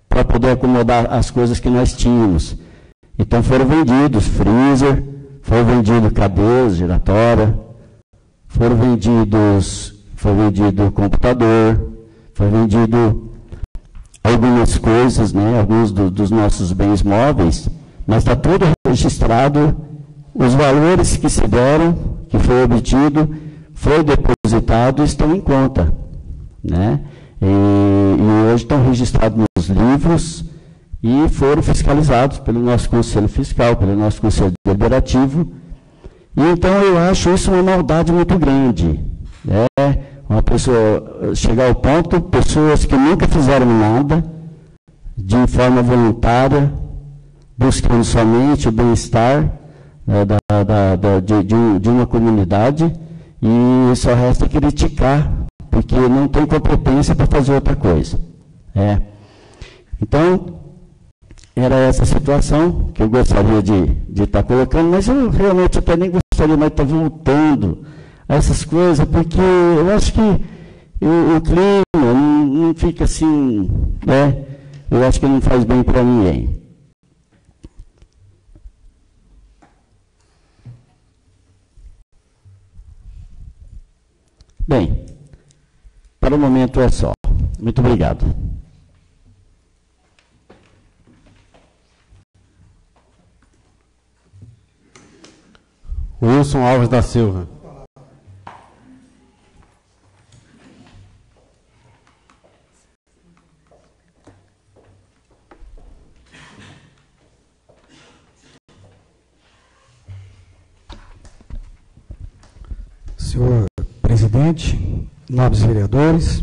para poder acomodar as coisas que nós tínhamos. Então foram vendidos freezer, foi vendido cadeira giratória, foi vendido computador, foi vendido algumas coisas, né, alguns dos nossos bens móveis, mas está tudo registrado, os valores que se deram, que foi obtido, foi depositado e estão em conta, né? E hoje estão registrados nos livros e foram fiscalizados pelo nosso Conselho Fiscal, pelo nosso Conselho Deliberativo. E então eu acho isso uma maldade muito grande, né? Uma pessoa chegar ao ponto, pessoas que nunca fizeram nada, de forma voluntária, buscando somente o bem-estar de uma comunidade, e só resta criticar, porque não tem competência para fazer outra coisa. Então, era essa situação que eu gostaria de estar colocando, mas eu realmente até nem gostaria mais de estar voltando a essas coisas, porque eu acho que o clima não fica assim, né? Eu acho que não faz bem para ninguém. Bem, para o momento é só. Muito obrigado. Wilson Alves da Silva. Senhor presidente, nobres vereadores,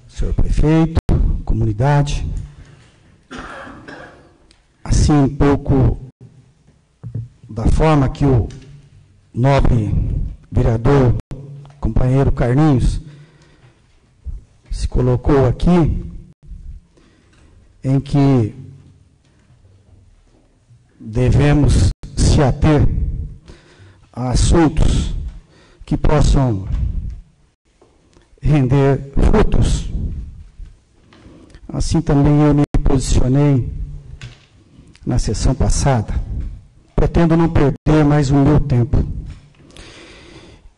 senhor prefeito, comunidade, assim um pouco da forma que o nobre vereador, companheiro Carlinhos, se colocou aqui, em que devemos se ater a assuntos que possam render frutos. Assim também eu me posicionei na sessão passada, pretendo não perder mais o meu tempo.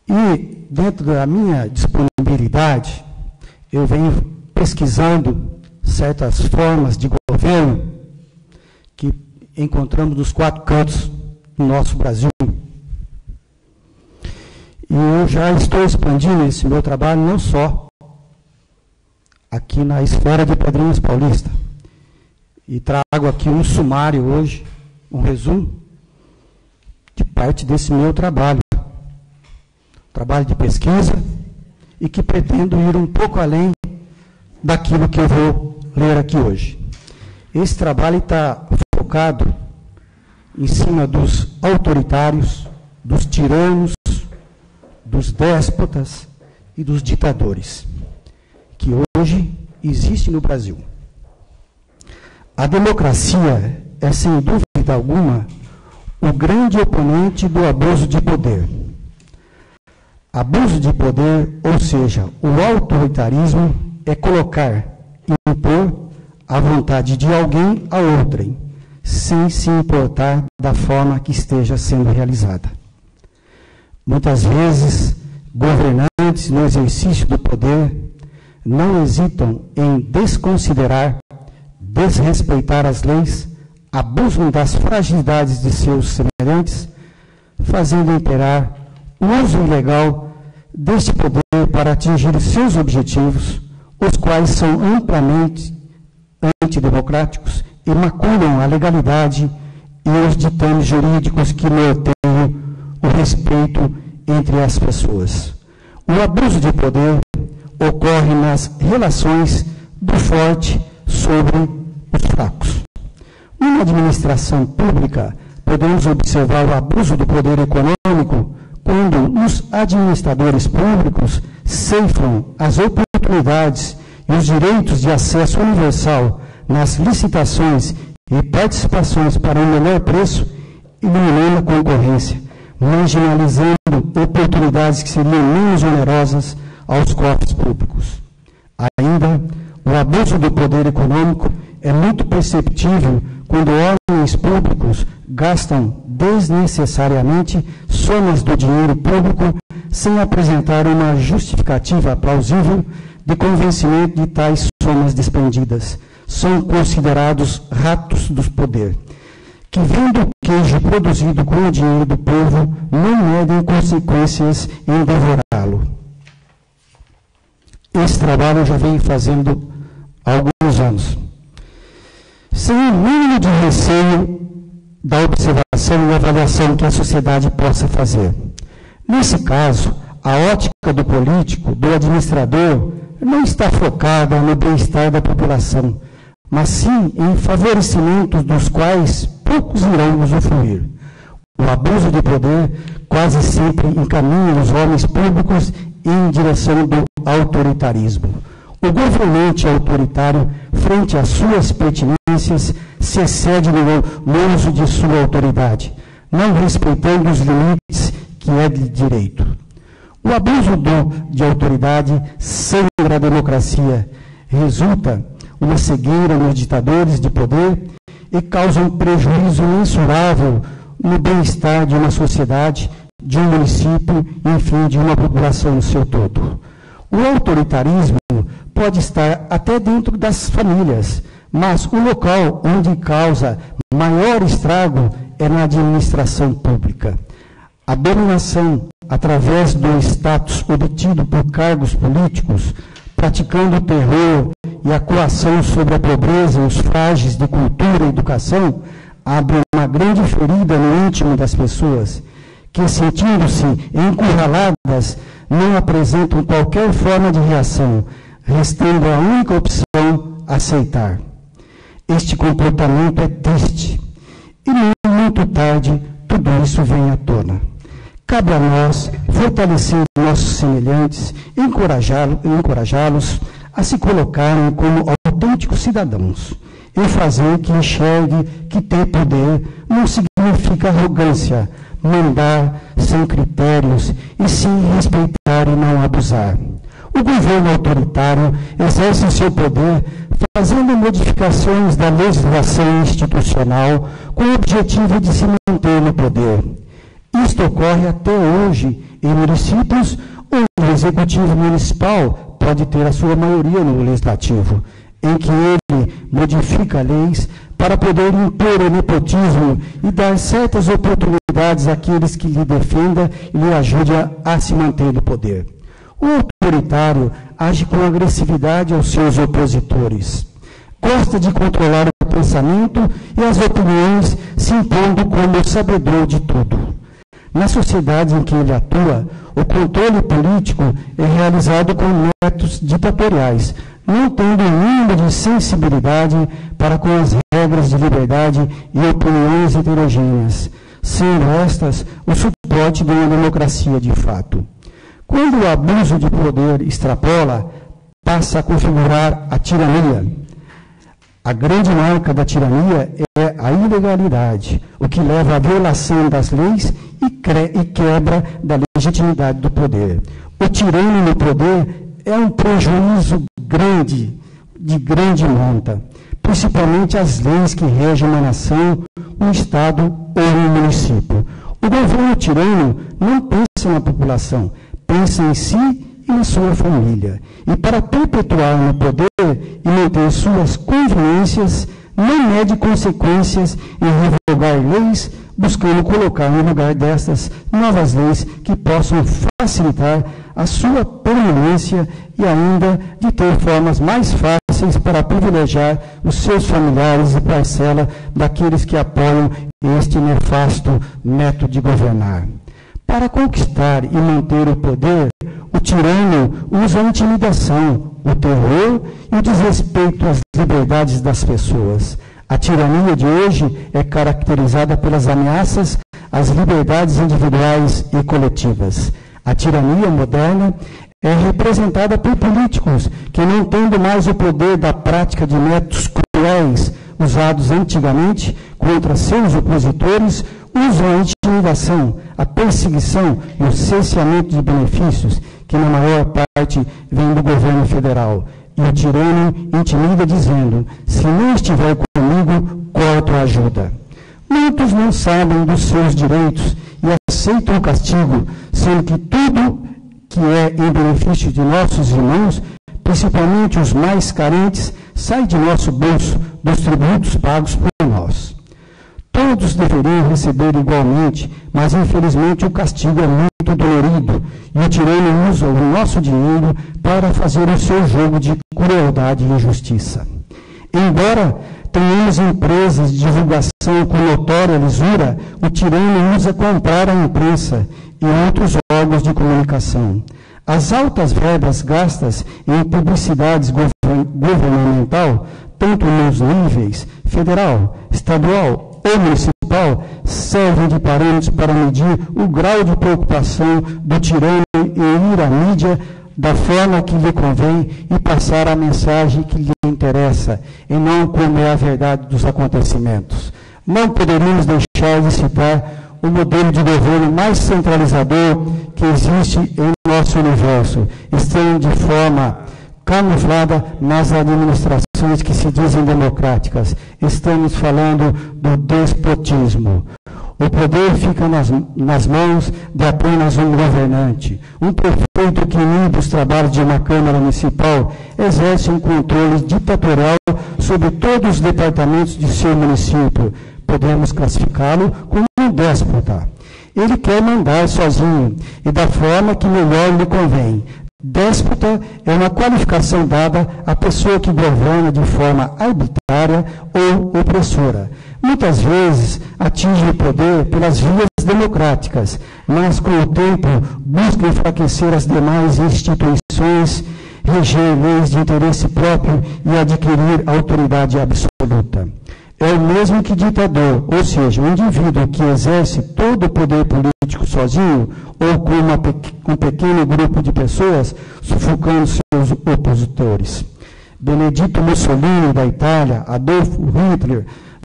E, dentro da minha disponibilidade, eu venho pesquisando certas formas de governo que encontramos nos 4 cantos do nosso Brasil. E eu já estou expandindo esse meu trabalho não só aqui na esfera de Pedrinhas Paulista. E trago aqui um sumário hoje, um resumo de parte desse meu trabalho. Trabalho de pesquisa e que pretendo ir um pouco além daquilo que eu vou ler aqui hoje. Esse trabalho está focado em cima dos autoritários, dos tiranos, dos déspotas e dos ditadores, que hoje existe no Brasil. A democracia é, sem dúvida alguma, o grande oponente do abuso de poder. Abuso de poder, ou seja, o autoritarismo, é colocar e impor a vontade de alguém a outrem, sem se importar da forma que esteja sendo realizada. Muitas vezes, governantes no exercício do poder não hesitam em desconsiderar, desrespeitar as leis, abusam das fragilidades de seus semelhantes, fazendo imperar o uso ilegal deste poder para atingir seus objetivos, os quais são amplamente antidemocráticos e maculam a legalidade e os ditames jurídicos que norteiam o respeito entre as pessoas. O abuso de poder ocorre nas relações do forte sobre os fracos. Numa administração pública, podemos observar o abuso do poder econômico quando os administradores públicos ceifam as oportunidades e os direitos de acesso universal nas licitações e participações para um melhor preço, eliminando a concorrência, marginalizando oportunidades que seriam menos onerosas aos cofres públicos. Ainda, o abuso do poder econômico é muito perceptível quando órgãos públicos gastam desnecessariamente somas do dinheiro público sem apresentar uma justificativa plausível de convencimento de tais somas despendidas. São considerados ratos do poder, que, vendo o queijo produzido com o dinheiro do povo, não medem consequências em devorá-lo. Esse trabalho eu já venho fazendo há alguns anos. Sem o mínimo de receio da observação e avaliação que a sociedade possa fazer. Nesse caso, a ótica do político, do administrador, não está focada no bem-estar da população, mas sim em favorecimentos dos quais poucos irão usufruir. O abuso de poder quase sempre encaminha os homens públicos em direção do autoritarismo. O governante autoritário, frente às suas pertinências, se excede no uso de sua autoridade, não respeitando os limites que é de direito. O abuso de autoridade sangra a democracia, resulta uma cegueira nos ditadores de poder e causa um prejuízo mensurável no bem-estar de uma sociedade, de um município, enfim, de uma população no seu todo. O autoritarismo pode estar até dentro das famílias, mas o local onde causa maior estrago é na administração pública. A dominação, através do status obtido por cargos políticos, praticando o terror e a coação sobre a pobreza e os frágeis de cultura e educação, abre uma grande ferida no íntimo das pessoas, que, sentindo-se encurraladas, não apresentam qualquer forma de reação, restando a única opção aceitar. Este comportamento é triste, e muito tarde tudo isso vem à tona. Cabe a nós fortalecer nossos semelhantes, encorajá-los a se colocarem como autênticos cidadãos e fazer que enxergue que ter poder não significa arrogância, mandar sem critérios e sim respeitar e não abusar. O governo autoritário exerce seu poder fazendo modificações da legislação institucional com o objetivo de se manter no poder. Isto ocorre até hoje em municípios onde o executivo municipal pode ter a sua maioria no legislativo, em que ele modifica leis para poder impor o nepotismo e dar certas oportunidades àqueles que lhe defendam e lhe ajudem a se manter no poder. O autoritário age com agressividade aos seus opositores. Gosta de controlar o pensamento e as opiniões, se impondo como sabedor de tudo. Na sociedade em que ele atua, o controle político é realizado com métodos ditatoriais, não tendo o mínimo de sensibilidade para com as regras de liberdade e opiniões heterogêneas, sendo estas o suporte de uma democracia de fato. Quando o abuso de poder extrapola, passa a configurar a tirania. A grande marca da tirania é a ilegalidade, o que leva à violação das leis e quebra da legitimidade do poder. O tirano no poder é um prejuízo grande, de grande monta, principalmente as leis que regem uma nação, um estado ou um município. O governo tirano não pensa na população, pensa em si e na sua família. E para perpetuar no poder e manter suas conveniências, não mede consequências em revogar leis, buscando colocar no lugar destas novas leis que possam facilitar a sua permanência e ainda de ter formas mais fáceis para privilegiar os seus familiares e parcela daqueles que apoiam este nefasto método de governar. Para conquistar e manter o poder, o tirano usa a intimidação, o terror e o desrespeito às liberdades das pessoas. A tirania de hoje é caracterizada pelas ameaças às liberdades individuais e coletivas. A tirania moderna é representada por políticos que, não tendo mais o poder da prática de métodos cruéis usados antigamente contra seus opositores, usam a intimidação, a perseguição e o cerceamento de benefícios, que na maior parte vem do governo federal. E o tirano intimida dizendo: se não estiver comigo, corto a ajuda. Muitos não sabem dos seus direitos e aceitam o castigo, sendo que tudo que é em benefício de nossos irmãos, principalmente os mais carentes, sai de nosso bolso, dos tributos pagos por nós. Todos deveriam receber igualmente, mas infelizmente o castigo é muito dolorido e o tirano usa o nosso dinheiro para fazer o seu jogo de crueldade e injustiça. Embora tenhamos empresas de divulgação com notória lisura, o tirano usa comprar a imprensa e outros órgãos de comunicação. As altas verbas gastas em publicidades governamental, tanto nos níveis federal, estadual ou municipal, servem de parâmetros para medir o grau de preocupação do tirano em ir à mídia da forma que lhe convém e passar a mensagem que lhe interessa, e não como é a verdade dos acontecimentos. Não poderíamos deixar de citar o modelo de governo mais centralizador que existe em nosso universo, estando de forma camuflada nas administrações que se dizem democráticas. Estamos falando do despotismo. O poder fica nas mãos de apenas um governante. Um prefeito que inibe os trabalhos de uma Câmara Municipal exerce um controle ditatorial sobre todos os departamentos de seu município. Podemos classificá-lo como um déspota. Ele quer mandar sozinho e da forma que melhor lhe convém. Déspota é uma qualificação dada à pessoa que governa de forma arbitrária ou opressora. Muitas vezes atinge o poder pelas vias democráticas, mas com o tempo busca enfraquecer as demais instituições, reger leis de interesse próprio e adquirir autoridade absoluta. É o mesmo que ditador, ou seja, um indivíduo que exerce todo o poder político sozinho ou com um pequeno grupo de pessoas, sufocando seus opositores. Benedito Mussolini, da Itália, Adolf Hitler,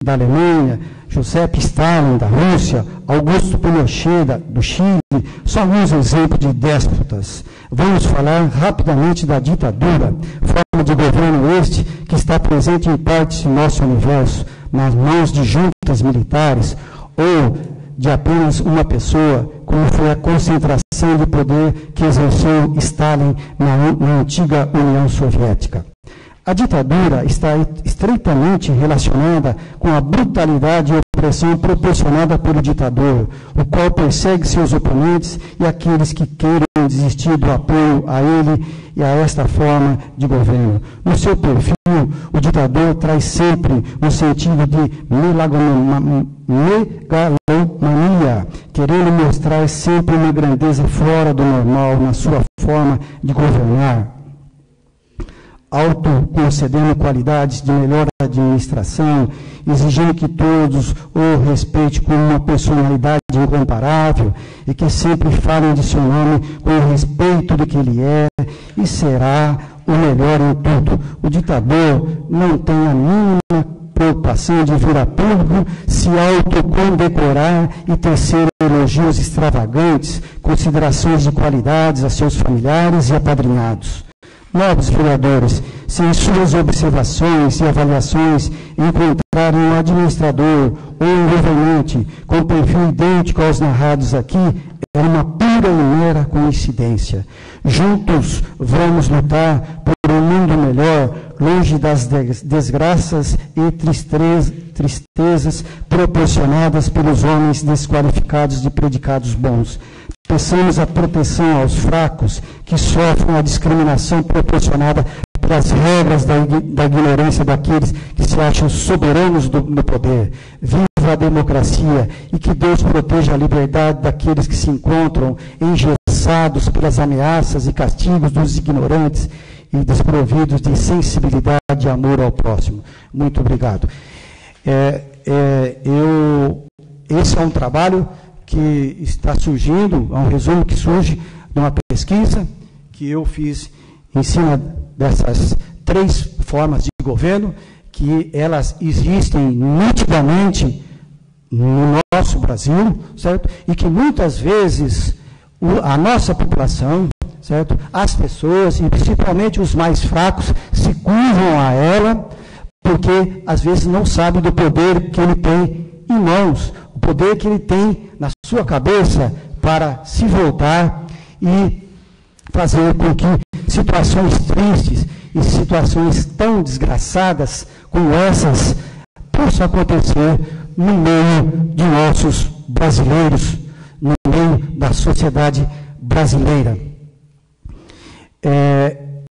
da Alemanha, Joseph Stalin, da Rússia, Augusto Pinochet, do Chile, são alguns exemplos de déspotas. Vamos falar rapidamente da ditadura, forma de governo este que está presente em partes de nosso universo, nas mãos de juntas militares ou de apenas uma pessoa, como foi a concentração de poder que exerceu Stalin na antiga União Soviética. A ditadura está estreitamente relacionada com a brutalidade e opressão proporcionada pelo ditador, o qual persegue seus oponentes e aqueles que queiram desistir do apoio a ele e a esta forma de governo. No seu perfil, o ditador traz sempre um sentido de megalomania, querendo mostrar sempre uma grandeza fora do normal na sua forma de governar, autoconcedendo qualidades de melhor administração, exigindo que todos o respeitem como uma personalidade incomparável e que sempre falem de seu nome com o respeito do que ele é e será o melhor em tudo. O ditador não tem a mínima preocupação de vir a público, se autocondecorar e tecer elogios extravagantes, considerações de qualidades a seus familiares e apadrinhados. Nobres vereadores, se em suas observações e avaliações encontrarem um administrador ou um governante com perfil idêntico aos narrados aqui, é uma pura e mera coincidência. Juntos vamos lutar por um mundo melhor, longe das desgraças e tristezas proporcionadas pelos homens desqualificados de predicados bons. Peçamos a proteção aos fracos que sofrem a discriminação proporcionada pelas regras da ignorância daqueles que se acham soberanos no poder. Viva a democracia e que Deus proteja a liberdade daqueles que se encontram engessados pelas ameaças e castigos dos ignorantes e desprovidos de sensibilidade e amor ao próximo. Muito obrigado. Esse é um trabalho que está surgindo, é um resumo que surge de uma pesquisa que eu fiz em cima dessas 3 formas de governo, que elas existem nitidamente no nosso Brasil, certo? E que muitas vezes a nossa população, certo? As pessoas, e principalmente os mais fracos, se curvam a ela, porque às vezes não sabem do poder que ele tem em mãos, o poder que ele tem na sua cabeça para se voltar e fazer com que situações tristes e situações tão desgraçadas como essas possam acontecer no meio de nossos brasileiros, no meio da sociedade brasileira.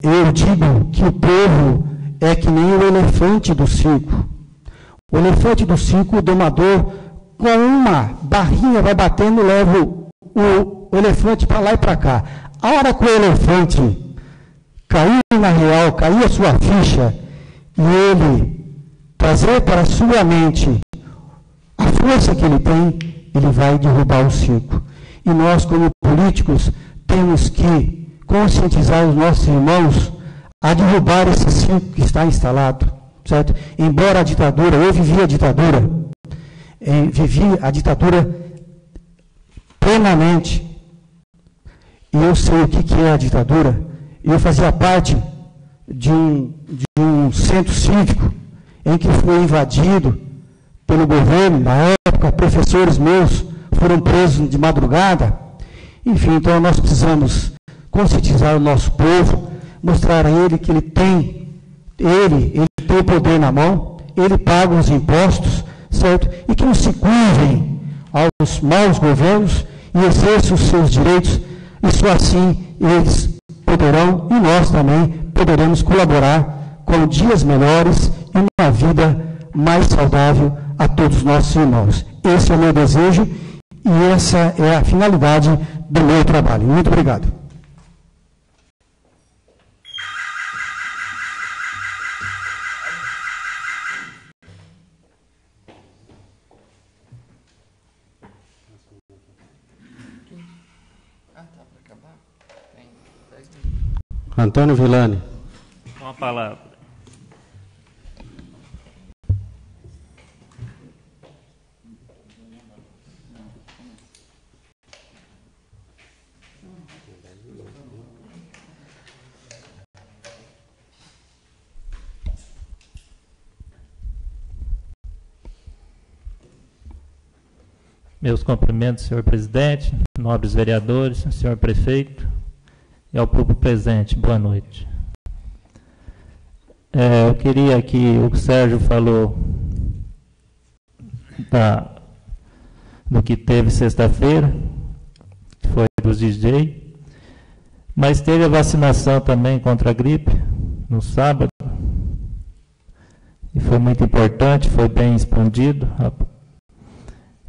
Eu digo que o povo é que nem o elefante do circo. O elefante do circo, o domador, com uma barrinha vai batendo, leva o elefante para lá e para cá. A hora que o elefante cair na real, cair a sua ficha, e ele trazer para a sua mente a força que ele tem, ele vai derrubar o circo. E nós, como políticos, temos que conscientizar os nossos irmãos a derrubar esse circo que está instalado, certo? Embora a ditadura, eu vivi a ditadura plenamente, e eu sei o que é a ditadura. Eu fazia parte de um centro cívico em que foi invadido pelo governo. Na época, professores meus foram presos de madrugada. Enfim, então nós precisamos conscientizar o nosso povo, mostrar a ele que ele tem o poder na mão, ele paga os impostos, certo? E que não se curvem aos maus governos e exerçam os seus direitos, e só assim eles poderão, e nós também, poderemos colaborar com dias melhores e uma vida mais saudável a todos os nossos irmãos. Esse é o meu desejo e essa é a finalidade do meu trabalho. Muito obrigado. Antônio Villani. Com a palavra. Meus cumprimentos, senhor presidente, nobres vereadores, senhor prefeito e ao público presente. Boa noite. Eu queria que o Sérgio falou do que teve sexta-feira, que foi dos DJ, mas teve a vacinação também contra a gripe no sábado, e foi muito importante, foi bem expandido,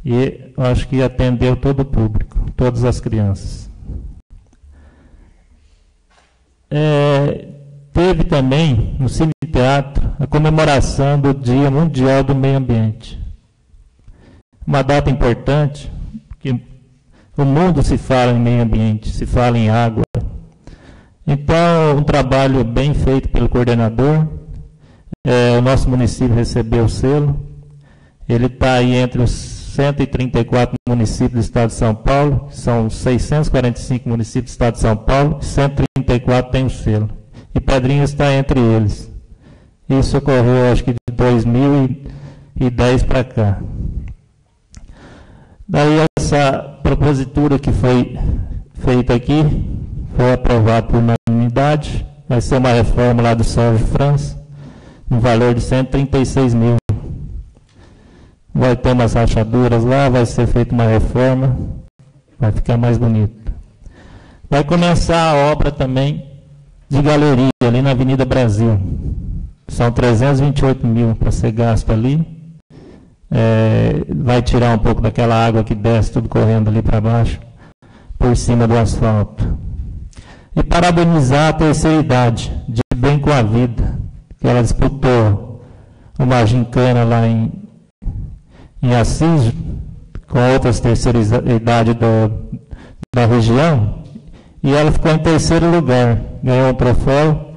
e eu acho que atendeu todo o público, todas as crianças. Teve também no Cine Teatro a comemoração do Dia Mundial do Meio Ambiente. Uma data importante, que o mundo se fala em meio ambiente, se fala em água. Então, um trabalho bem feito pelo coordenador. O nosso município recebeu o selo. Ele está aí entre os 134 municípios do estado de São Paulo, são 645 municípios do estado de São Paulo, 134 tem o selo. E Pedrinhas está entre eles. Isso ocorreu, acho que de 2010 para cá. Daí essa propositura que foi feita aqui, foi aprovada por unanimidade, vai ser uma reforma lá do Sérgio França, no valor de 136 mil. Vai ter umas rachaduras lá, vai ser feita uma reforma, vai ficar mais bonito. Vai começar a obra também de galeria, ali na Avenida Brasil. São 328 mil para ser gasto ali. Vai tirar um pouco daquela água que desce tudo correndo ali para baixo, por cima do asfalto. E parabenizar a terceira idade, de Bem com a Vida, que ela disputou uma gincana lá em Assis, com outras terceiras idades da região, e ela ficou em terceiro lugar, ganhou um troféu.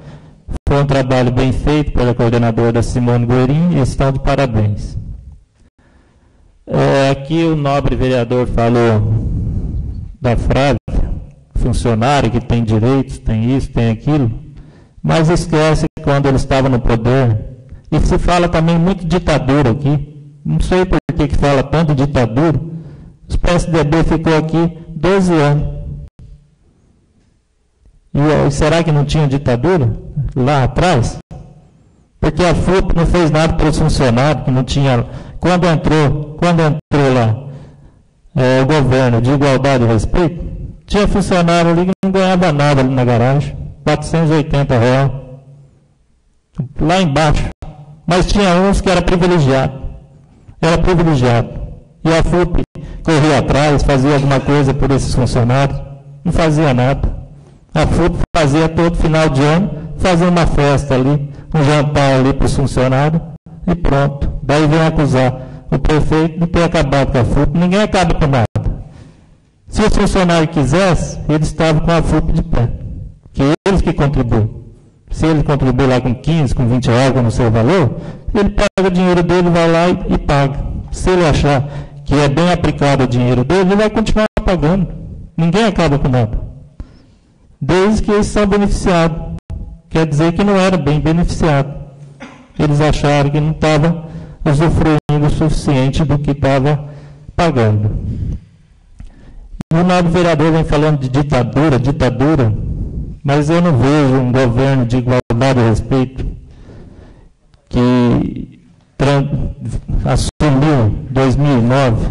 Foi um trabalho bem feito pela coordenadora da Simone Guerin, e estão de parabéns. Aqui o nobre vereador falou da Frávia, funcionário que tem direitos, tem isso, tem aquilo, mas esquece que quando ele estava no poder, e se fala também muito ditadura aqui, não sei por que fala tanto ditadura, o PSDB ficou aqui 12 anos. E será que não tinha ditadura lá atrás? Porque a FUP não fez nada para os funcionários, que não tinha. Quando entrou lá o governo de igualdade e respeito, tinha funcionário ali que não ganhava nada ali na garagem, R$480 lá embaixo. Mas tinha uns que era privilegiado. E a FUP corria atrás, fazia alguma coisa por esses funcionários, não fazia nada. A FUP fazia todo final de ano, fazia uma festa ali, um jantar ali para os funcionários, e pronto. Daí vem acusar o prefeito de ter acabado com a FUP. Ninguém acaba com nada. Se o funcionário quisesse, eles estavam com a FUP de pé. Que eles que contribuem. Se ele contribui lá com 15, com 20 reais, no seu valor, ele pega o dinheiro dele, vai lá e paga. Se ele achar que é bem aplicado o dinheiro dele, ele vai continuar pagando. Ninguém acaba com nada. Desde que eles são beneficiados. Quer dizer que não era bem beneficiado. Eles acharam que não estava usufruindo o suficiente do que estava pagando. E o novo vereador vem falando de ditadura, mas eu não vejo um governo de igualdade e respeito que assumiu 2009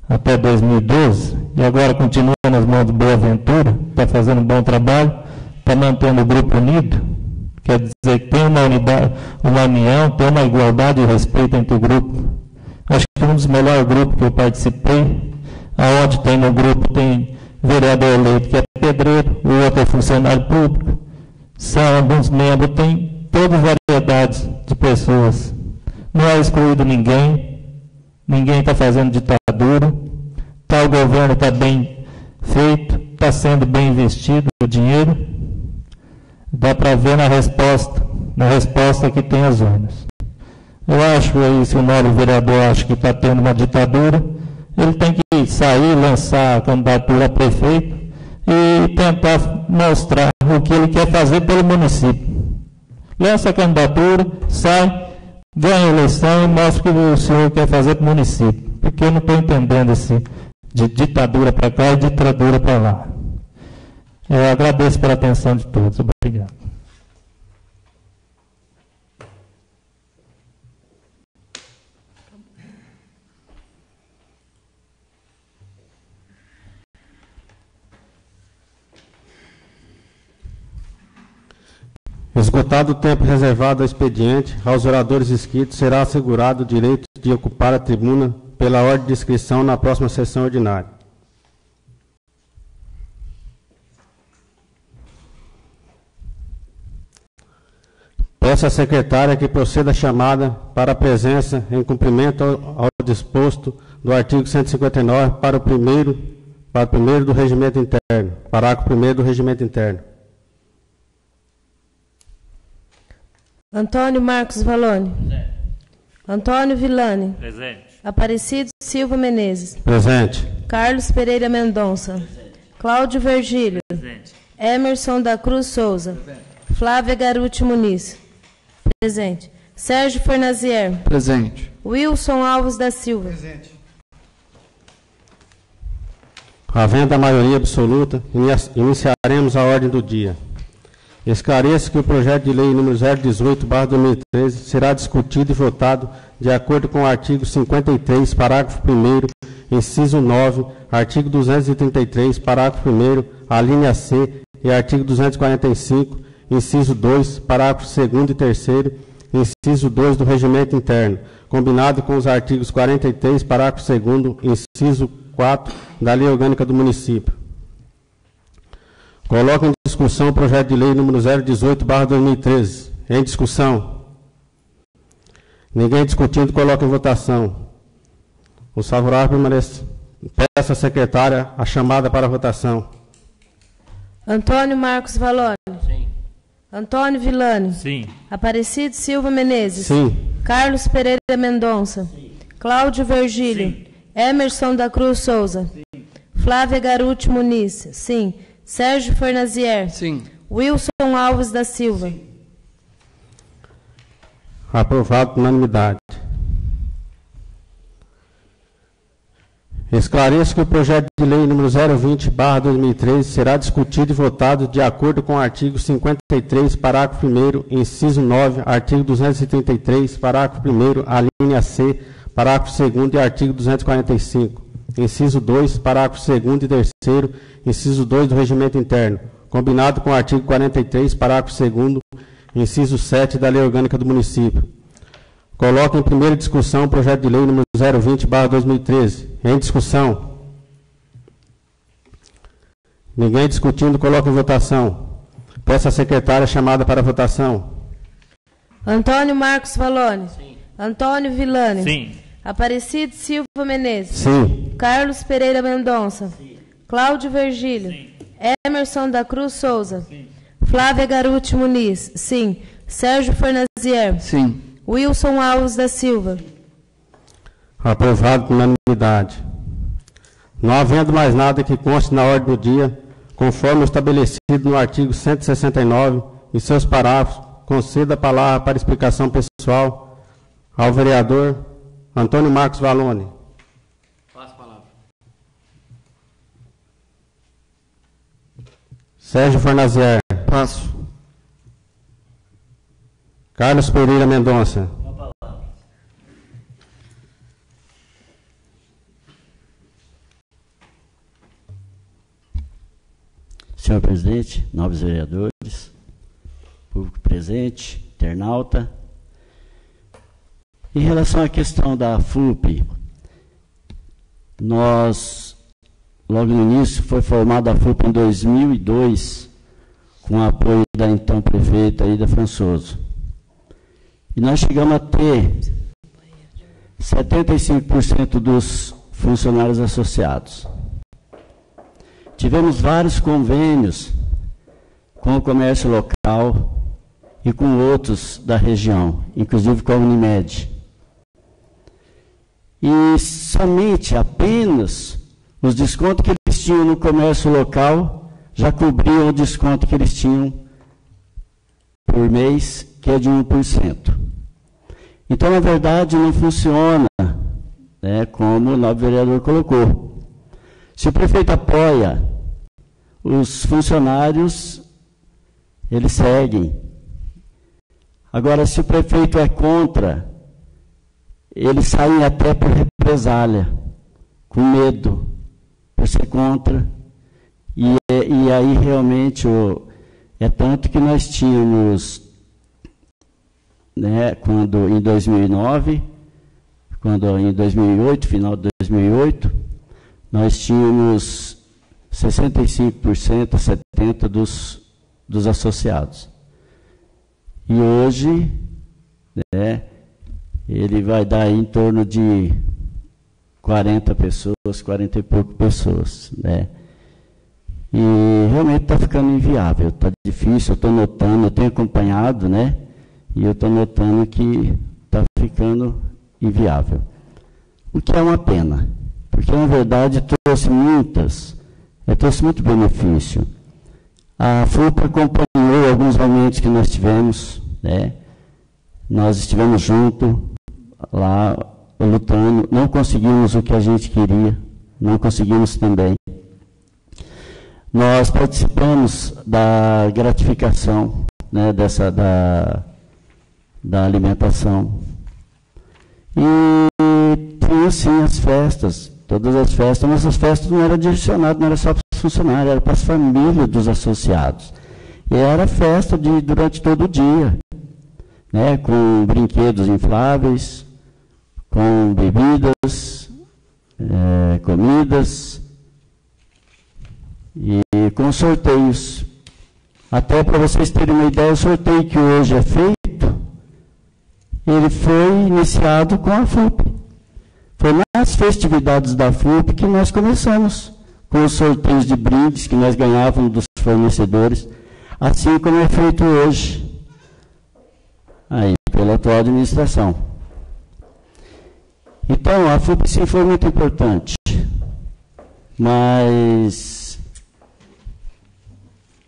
até 2012 e agora continua nas mãos do Boaventura, está fazendo um bom trabalho, está mantendo o grupo unido, quer dizer que tem uma unidade, uma união, tem uma igualdade e respeito entre o grupo. Acho que um dos melhores grupos que eu participei, aonde tem no grupo, tem vereador eleito que é pedreiro, o outro é funcionário público, são alguns membros, tem todas variedades de pessoas. Não é excluído ninguém está fazendo ditadura, o governo está bem feito, está sendo bem investido o dinheiro, dá para ver na resposta que tem as urnas. Eu acho aí, se o novo vereador acha que está tendo uma ditadura, ele tem que sair, lançar a candidatura a prefeito e tentar mostrar o que ele quer fazer pelo município. Lança a candidatura, sai, ganha a eleição e mostra o que o senhor quer fazer para o município. porque eu não estou entendendo esse de ditadura para cá e ditadura para lá. Eu agradeço pela atenção de todos. Obrigado. Esgotado o tempo reservado ao expediente, aos oradores inscritos será assegurado o direito de ocupar a tribuna pela ordem de inscrição na próxima sessão ordinária. Peço à secretária que proceda a chamada para a presença em cumprimento ao disposto do artigo 159 para o primeiro do regimento interno, parágrafo 1º do regimento interno. Antônio Marcos Valone. Presente. Antônio Villani. Presente. Aparecido Silva Menezes. Presente. Carlos Pereira Mendonça. Presente. Cláudio Vergílio. Presente. Emerson da Cruz Souza. Presente. Flávia Garuti Muniz. Presente. Sérgio Fornazier. Presente. Wilson Alves da Silva. Presente. Havendo a maioria absoluta, iniciaremos a ordem do dia. Esclareço que o projeto de lei número 018/2013 será discutido e votado de acordo com o artigo 53, parágrafo 1º, inciso 9, artigo 233, parágrafo 1º, a linha C, e artigo 245, inciso 2, parágrafo 2º e 3º, inciso 2 do regimento interno, combinado com os artigos 43, parágrafo 2º, inciso 4 da Lei Orgânica do Município. Coloco em discussão o projeto de lei número 018/2013. Em discussão. Ninguém discutindo, coloca em votação. Os favoráveis permanecem. Peço à secretária a chamada para a votação. Antônio Marcos Valone. Sim. Antônio Villani. Sim. Aparecido Silva Menezes. Sim. Carlos Pereira Mendonça. Sim. Cláudio Vergílio. Sim. Emerson da Cruz Souza. Sim. Flávia Garuti Muniz. Sim. Sérgio Fornazier. Sim. Wilson Alves da Silva. Sim. Aprovado por unanimidade. Esclareço que o projeto de lei número 020/2013 será discutido e votado de acordo com o artigo 53, parágrafo 1º, inciso 9, artigo 233, parágrafo 1º, a linha C, parágrafo 2º e artigo 245, inciso 2, parágrafo 2º e 3º, inciso 2 do regimento interno, combinado com o artigo 43, parágrafo 2º, inciso 7 da Lei Orgânica do Município. Coloco em primeira discussão o projeto de lei número 020/2013. Em discussão. Ninguém discutindo, coloco em votação. Peço à secretária a chamada para a votação. Antônio Marcos Valone. Sim. Antônio Villani. Sim. Aparecido Silva Menezes. Sim. Carlos Pereira Mendonça. Sim. Cláudio Vergílio. Sim. Emerson da Cruz Souza. Sim. Flávia Garuti Muniz. Sim. Sérgio Fornazier. Sim. Wilson Alves da Silva. Aprovado por unanimidade. Não havendo mais nada que conste na ordem do dia, conforme estabelecido no artigo 169 e seus parágrafos, conceda a palavra para explicação pessoal ao vereador Antônio Marcos Valone. Passo a palavra. Sérgio Fornazier. Passo. Carlos Pereira Mendonça. Senhor presidente, nobres vereadores, público presente, internauta. Em relação à questão da FUP, nós, logo no início, foi formada a FUP em 2002, com o apoio da então prefeita Ida Françoso. E nós chegamos a ter 75% dos funcionários associados. Tivemos vários convênios com o comércio local e com outros da região, inclusive com a Unimed. E somente, apenas, os descontos que eles tinham no comércio local já cobriam o desconto que eles tinham por mês, que é de 1%. Então, na verdade, não funciona né, como o novo vereador colocou. Se o prefeito apoia, os funcionários, eles seguem. Agora, se o prefeito é contra, eles saem até por represália, com medo, por ser contra. E aí, realmente, é tanto que nós tínhamos, né, quando em 2009, quando em 2008, final de 2008, nós tínhamos 65%, 70% dos associados. E hoje, né, ele vai dar em torno de 40 pessoas, 40 e pouco pessoas, né? E realmente está ficando inviável, está difícil, eu estou notando, eu tenho acompanhado, né? E eu estou notando que está ficando inviável. O que é uma pena, porque na verdade trouxe muito benefício. A FUP acompanhou alguns momentos que nós tivemos, né? Nós estivemos juntos lá, lutando, não conseguimos o que a gente queria, não conseguimos também. Nós participamos da gratificação, né, da alimentação. E tinha, sim, as festas, todas as festas, mas as festas não eram direcionadas, não era só para os funcionários, era para as famílias dos associados. E era festa durante todo o dia, né, com brinquedos infláveis, com bebidas, comidas, e com sorteios. Até para vocês terem uma ideia, o sorteio que hoje é feito, ele foi iniciado com a FUP. Foi nas festividades da FUP que nós começamos, com os sorteios de brindes que nós ganhávamos dos fornecedores, assim como é feito hoje, aí, pela atual administração. Então, a FUP sim foi muito importante, mas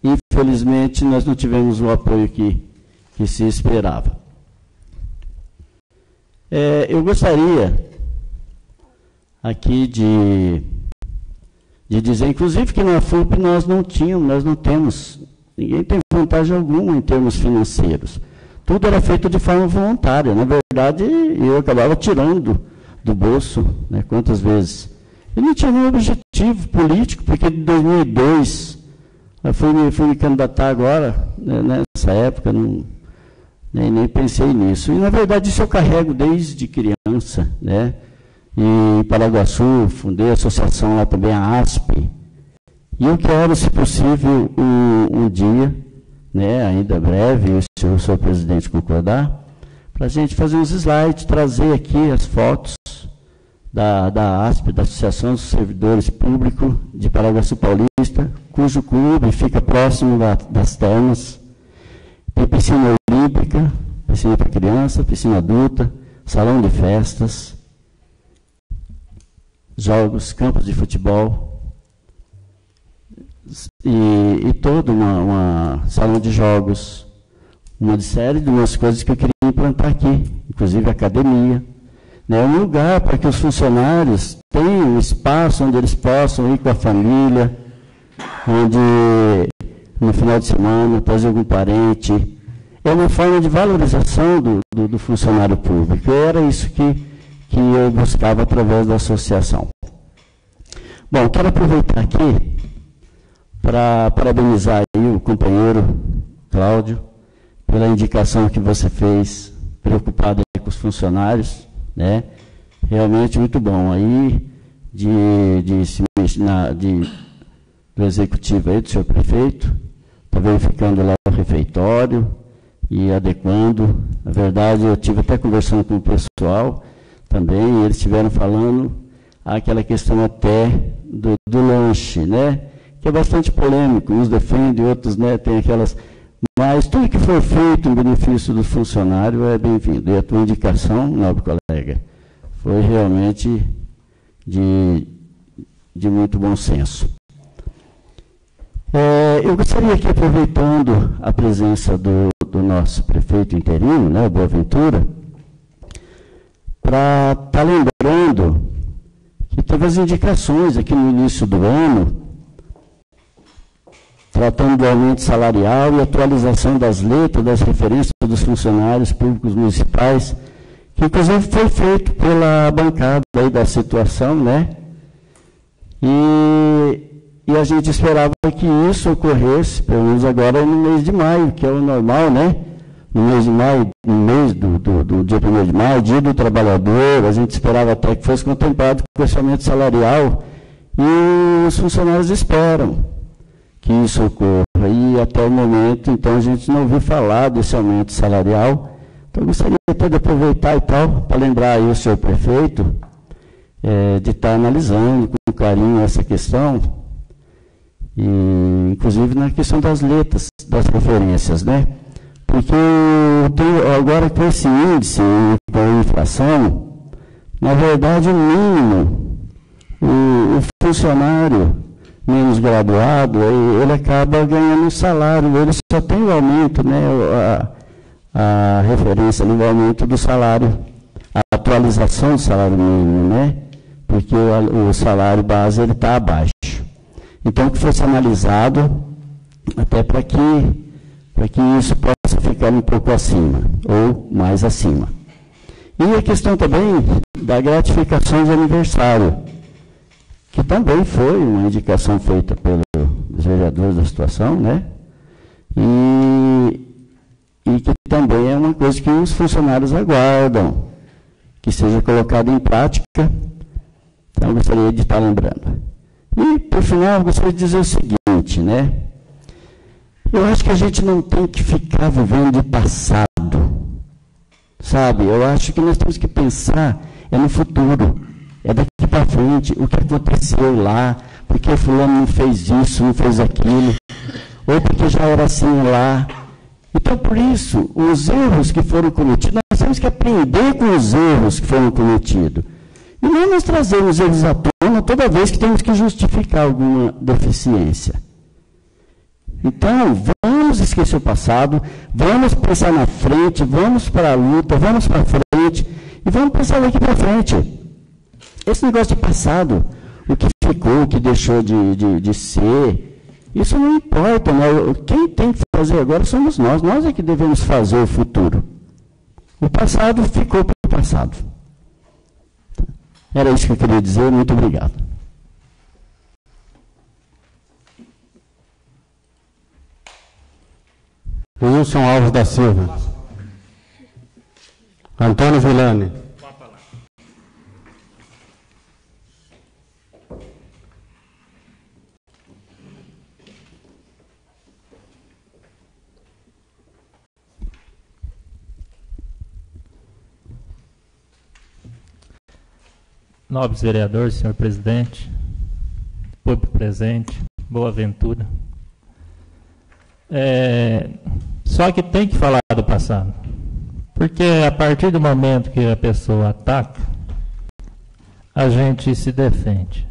infelizmente nós não tivemos o apoio que se esperava. Eu gostaria aqui de dizer, inclusive, que na FUP nós não temos, ninguém tem vantagem alguma em termos financeiros. Tudo era feito de forma voluntária. Na verdade, eu acabava tirando do bolso, né, quantas vezes. Eu não tinha nenhum objetivo político, porque de 2002, eu fui me candidatar agora, né, nessa época, nem pensei nisso. E, na verdade, isso eu carrego desde criança, né? E em Paraguaçu, fundei a associação lá também, a ASP. E eu quero, se possível, um dia, né, ainda breve, se o senhor presidente concordar, para a gente fazer uns slides, trazer aqui as fotos da ASP, da Associação dos Servidores Públicos de Paraguaçu Paulista, cujo clube fica próximo das termas. Tem piscina olímpica, piscina para criança, piscina adulta, salão de festas, jogos, campos de futebol e todo uma salão de jogos, uma série de umas coisas que eu queria implantar aqui, inclusive academia, né, um lugar para que os funcionários tenham um espaço onde eles possam ir com a família, onde no final de semana trazer algum parente. É uma forma de valorização do funcionário público. Era isso que eu buscava através da associação. Bom, quero aproveitar aqui para parabenizar aí o companheiro Cláudio pela indicação que você fez, preocupado aí com os funcionários, né? Realmente muito bom aí do executivo aí, do senhor prefeito, está verificando lá o refeitório e adequando. Na verdade, eu tive até conversando com o pessoal também, e eles estiveram falando aquela questão até do lanche, né? Que é bastante polêmico, uns defendem, outros, né, tem aquelas... Mas tudo que for feito em benefício do funcionário é bem-vindo. E a tua indicação, nobre colega, foi realmente de muito bom senso. Eu gostaria aqui, aproveitando a presença do nosso prefeito interino, né, Boaventura, para estar lembrando teve as indicações aqui no início do ano, tratando do aumento salarial e atualização das letras, das referências dos funcionários públicos municipais, que inclusive foi feito pela bancada aí da situação, né? E a gente esperava que isso ocorresse, pelo menos agora no mês de maio, que é o normal, né? No mês de maio, no mês do dia 1º de maio, dia do trabalhador, a gente esperava até que fosse contemplado com o aumento salarial, e os funcionários esperam que isso ocorra. E até o momento, então, a gente não ouviu falar desse aumento salarial. Então, eu gostaria até de aproveitar e tal, para lembrar aí o senhor prefeito, de estar analisando com carinho essa questão, e inclusive na questão das letras, das referências, né? Porque agora com esse índice, com a inflação, na verdade, o mínimo, o funcionário menos graduado, ele acaba ganhando um salário, ele só tem o aumento, né, a referência no aumento do salário, a atualização do salário mínimo, né, porque o salário base está abaixo. Então, que fosse analisado, até para que isso possa ficar um pouco acima, ou mais acima. E a questão também da gratificação de aniversário, que também foi uma indicação feita pelos vereadores da situação, né? E que também é uma coisa que os funcionários aguardam, que seja colocado em prática. Então, eu gostaria de estar lembrando. E, por final, eu gostaria de dizer o seguinte, né? Eu acho que a gente não tem que ficar vivendo de passado, sabe? Eu acho que nós temos que pensar no futuro, daqui para frente, o que aconteceu lá, porque fulano não fez isso, não fez aquilo, ou porque já era assim lá. Então, por isso, os erros que foram cometidos, nós temos que aprender com os erros que foram cometidos. E não nos trazermos eles à tona toda vez que temos que justificar alguma deficiência. Então, vamos esquecer o passado, vamos pensar na frente, vamos para a luta, vamos para frente, e vamos pensar daqui para frente. Esse negócio de passado, o que ficou, o que deixou de ser, isso não importa, né? Quem tem que fazer agora somos nós é que devemos fazer o futuro. O passado ficou para o passado. Era isso que eu queria dizer, muito obrigado. Wilson Alves da Silva. Antônio Vilani. Nobres vereadores, senhor presidente, público presente, boa aventura. Só que tem que falar do passado, porque a partir do momento que a pessoa ataca, a gente se defende.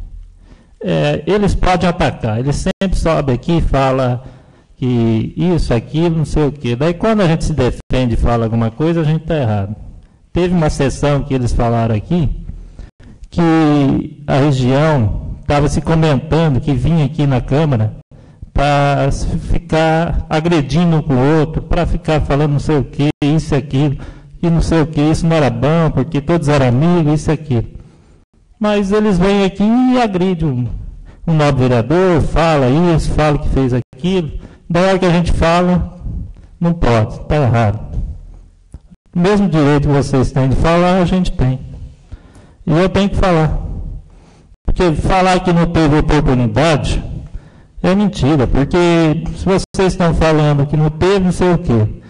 Eles podem atacar, eles sempre sobem aqui e falam que isso, aquilo, não sei o quê. Daí quando a gente se defende e fala alguma coisa, a gente está errado. Teve uma sessão que eles falaram aqui, que a região estava se comentando que vinha aqui na Câmara para ficar agredindo um com o outro, para ficar falando não sei o que, isso e aquilo, e não sei o que, isso não era bom, porque todos eram amigos, isso e aquilo. Mas eles vêm aqui e agridem um nobre vereador, fala isso, fala que fez aquilo. Da hora que a gente fala, não pode, está errado. O mesmo direito que vocês têm de falar, a gente tem. E eu tenho que falar. Porque falar que não teve oportunidade é mentira. Porque se vocês estão falando que não teve, não sei o quê.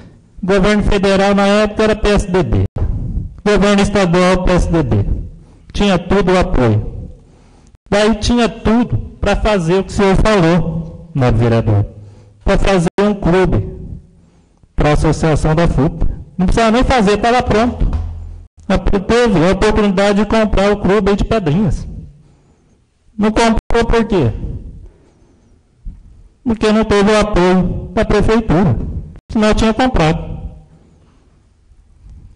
O governo federal na época era PSDB. O governo estadual PSDB. Tinha tudo o apoio. Daí tinha tudo para fazer o que o senhor falou, nobre vereador. Para fazer um clube para a associação da FUP. Não precisava nem fazer, estava pronto. Teve a oportunidade de comprar o clube de Pedrinhas. Não comprou por quê? Porque não teve o apoio da prefeitura. Senão tinha comprado.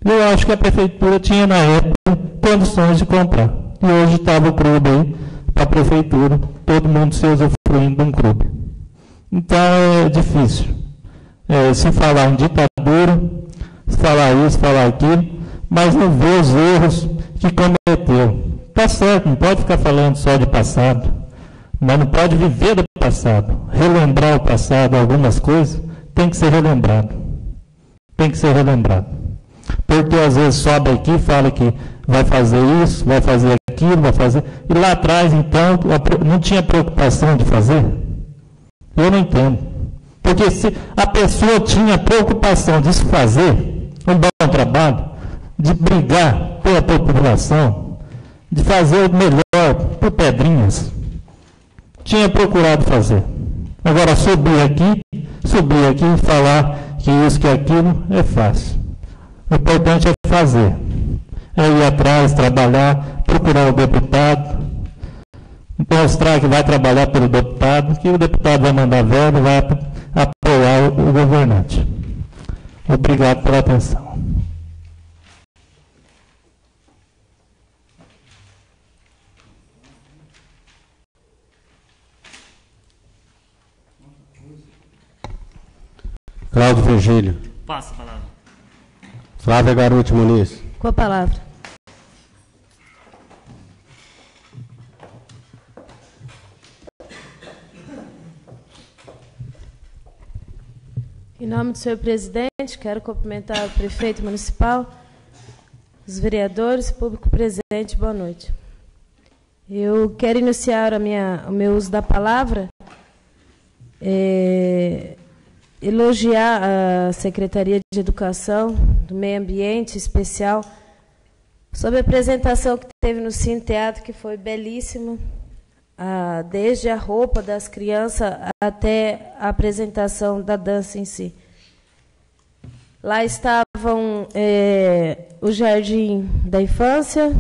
Eu acho que a prefeitura tinha, na época, condições de comprar. e hoje estava o clube aí para a prefeitura, todo mundo se usufruindo de um clube. Então é difícil. Se falar em ditadura, se falar isso, falar aquilo, mas não vê os erros que cometeu. Está certo, não pode ficar falando só de passado, mas não pode viver do passado. Relembrar o passado, algumas coisas, tem que ser relembrado. Tem que ser relembrado. Porque às vezes sobe aqui e fala que vai fazer isso, vai fazer aquilo, vai fazer... E lá atrás, então, não tinha preocupação de fazer? Eu não entendo. Porque se a pessoa tinha preocupação de se fazer um bom trabalho, de brigar pela população, de fazer o melhor por Pedrinhas, tinha procurado fazer. Agora, subir aqui e falar que isso, que aquilo, é fácil. O importante é fazer. É ir atrás, trabalhar, procurar o deputado, mostrar que vai trabalhar pelo deputado, que o deputado vai mandar verba, vai apoiar o governante. Obrigado pela atenção. Cláudio Virgílio. Passa a palavra. Flávia Garuti Muniz. Com a palavra. Em nome do senhor presidente, quero cumprimentar o prefeito municipal, os vereadores, público presente, boa noite. Eu quero iniciar o meu uso da palavra, elogiar a Secretaria de Educação, do Meio Ambiente, especial, sobre a apresentação que teve no Cine Teatro, que foi belíssima, desde a roupa das crianças até a apresentação da dança em si. Lá estavam o Jardim da Infância,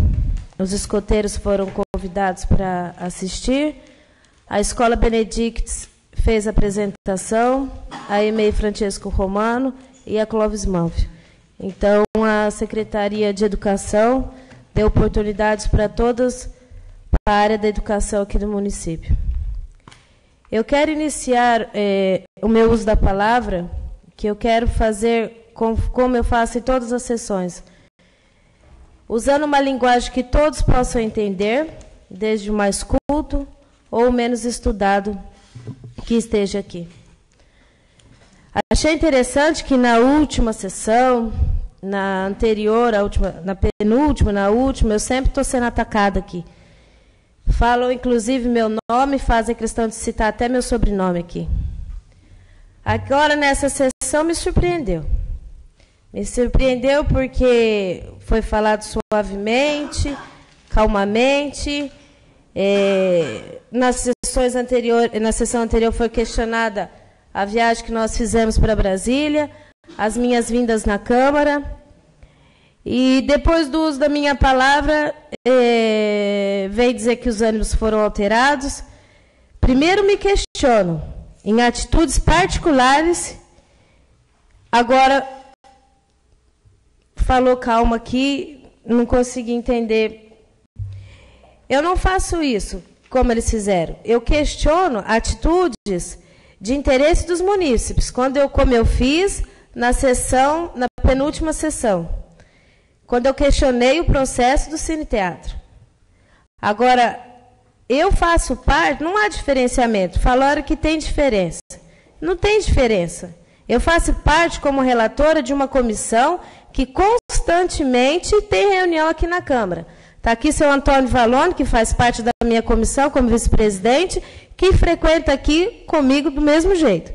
os escoteiros foram convidados para assistir, a Escola Benedictes fez a apresentação, a EMEI Francesco Romano e a Clóvis Malfi. Então, a Secretaria de Educação deu oportunidades para todas a área da educação aqui do município. Eu quero iniciar o meu uso da palavra, que eu quero fazer como eu faço em todas as sessões, usando uma linguagem que todos possam entender, desde o mais culto ou o menos estudado que esteja aqui. Achei interessante que na última sessão, na anterior, na penúltima, na última, eu sempre estou sendo atacada aqui. Falam, inclusive, meu nome, fazem questão de citar até meu sobrenome aqui. Agora, nessa sessão, me surpreendeu. Me surpreendeu porque foi falado suavemente, calmamente. Na sessão anterior foi questionada a viagem que nós fizemos para Brasília, as minhas vindas na Câmara. E depois do uso da minha palavra, veio dizer que os ânimos foram alterados. Primeiro me questiono em atitudes particulares. Agora, falou calma aqui, não consegui entender. Eu não faço isso como eles fizeram. Eu questiono atitudes de interesse dos munícipes, como eu fiz na penúltima sessão, quando eu questionei o processo do Cine Teatro. Agora, eu faço parte, não há diferenciamento. Falaram que tem diferença. Não tem diferença. Eu faço parte como relatora de uma comissão que constantemente tem reunião aqui na Câmara. Está aqui seu Antônio Valone, que faz parte da minha comissão como vice-presidente, que frequenta aqui comigo do mesmo jeito.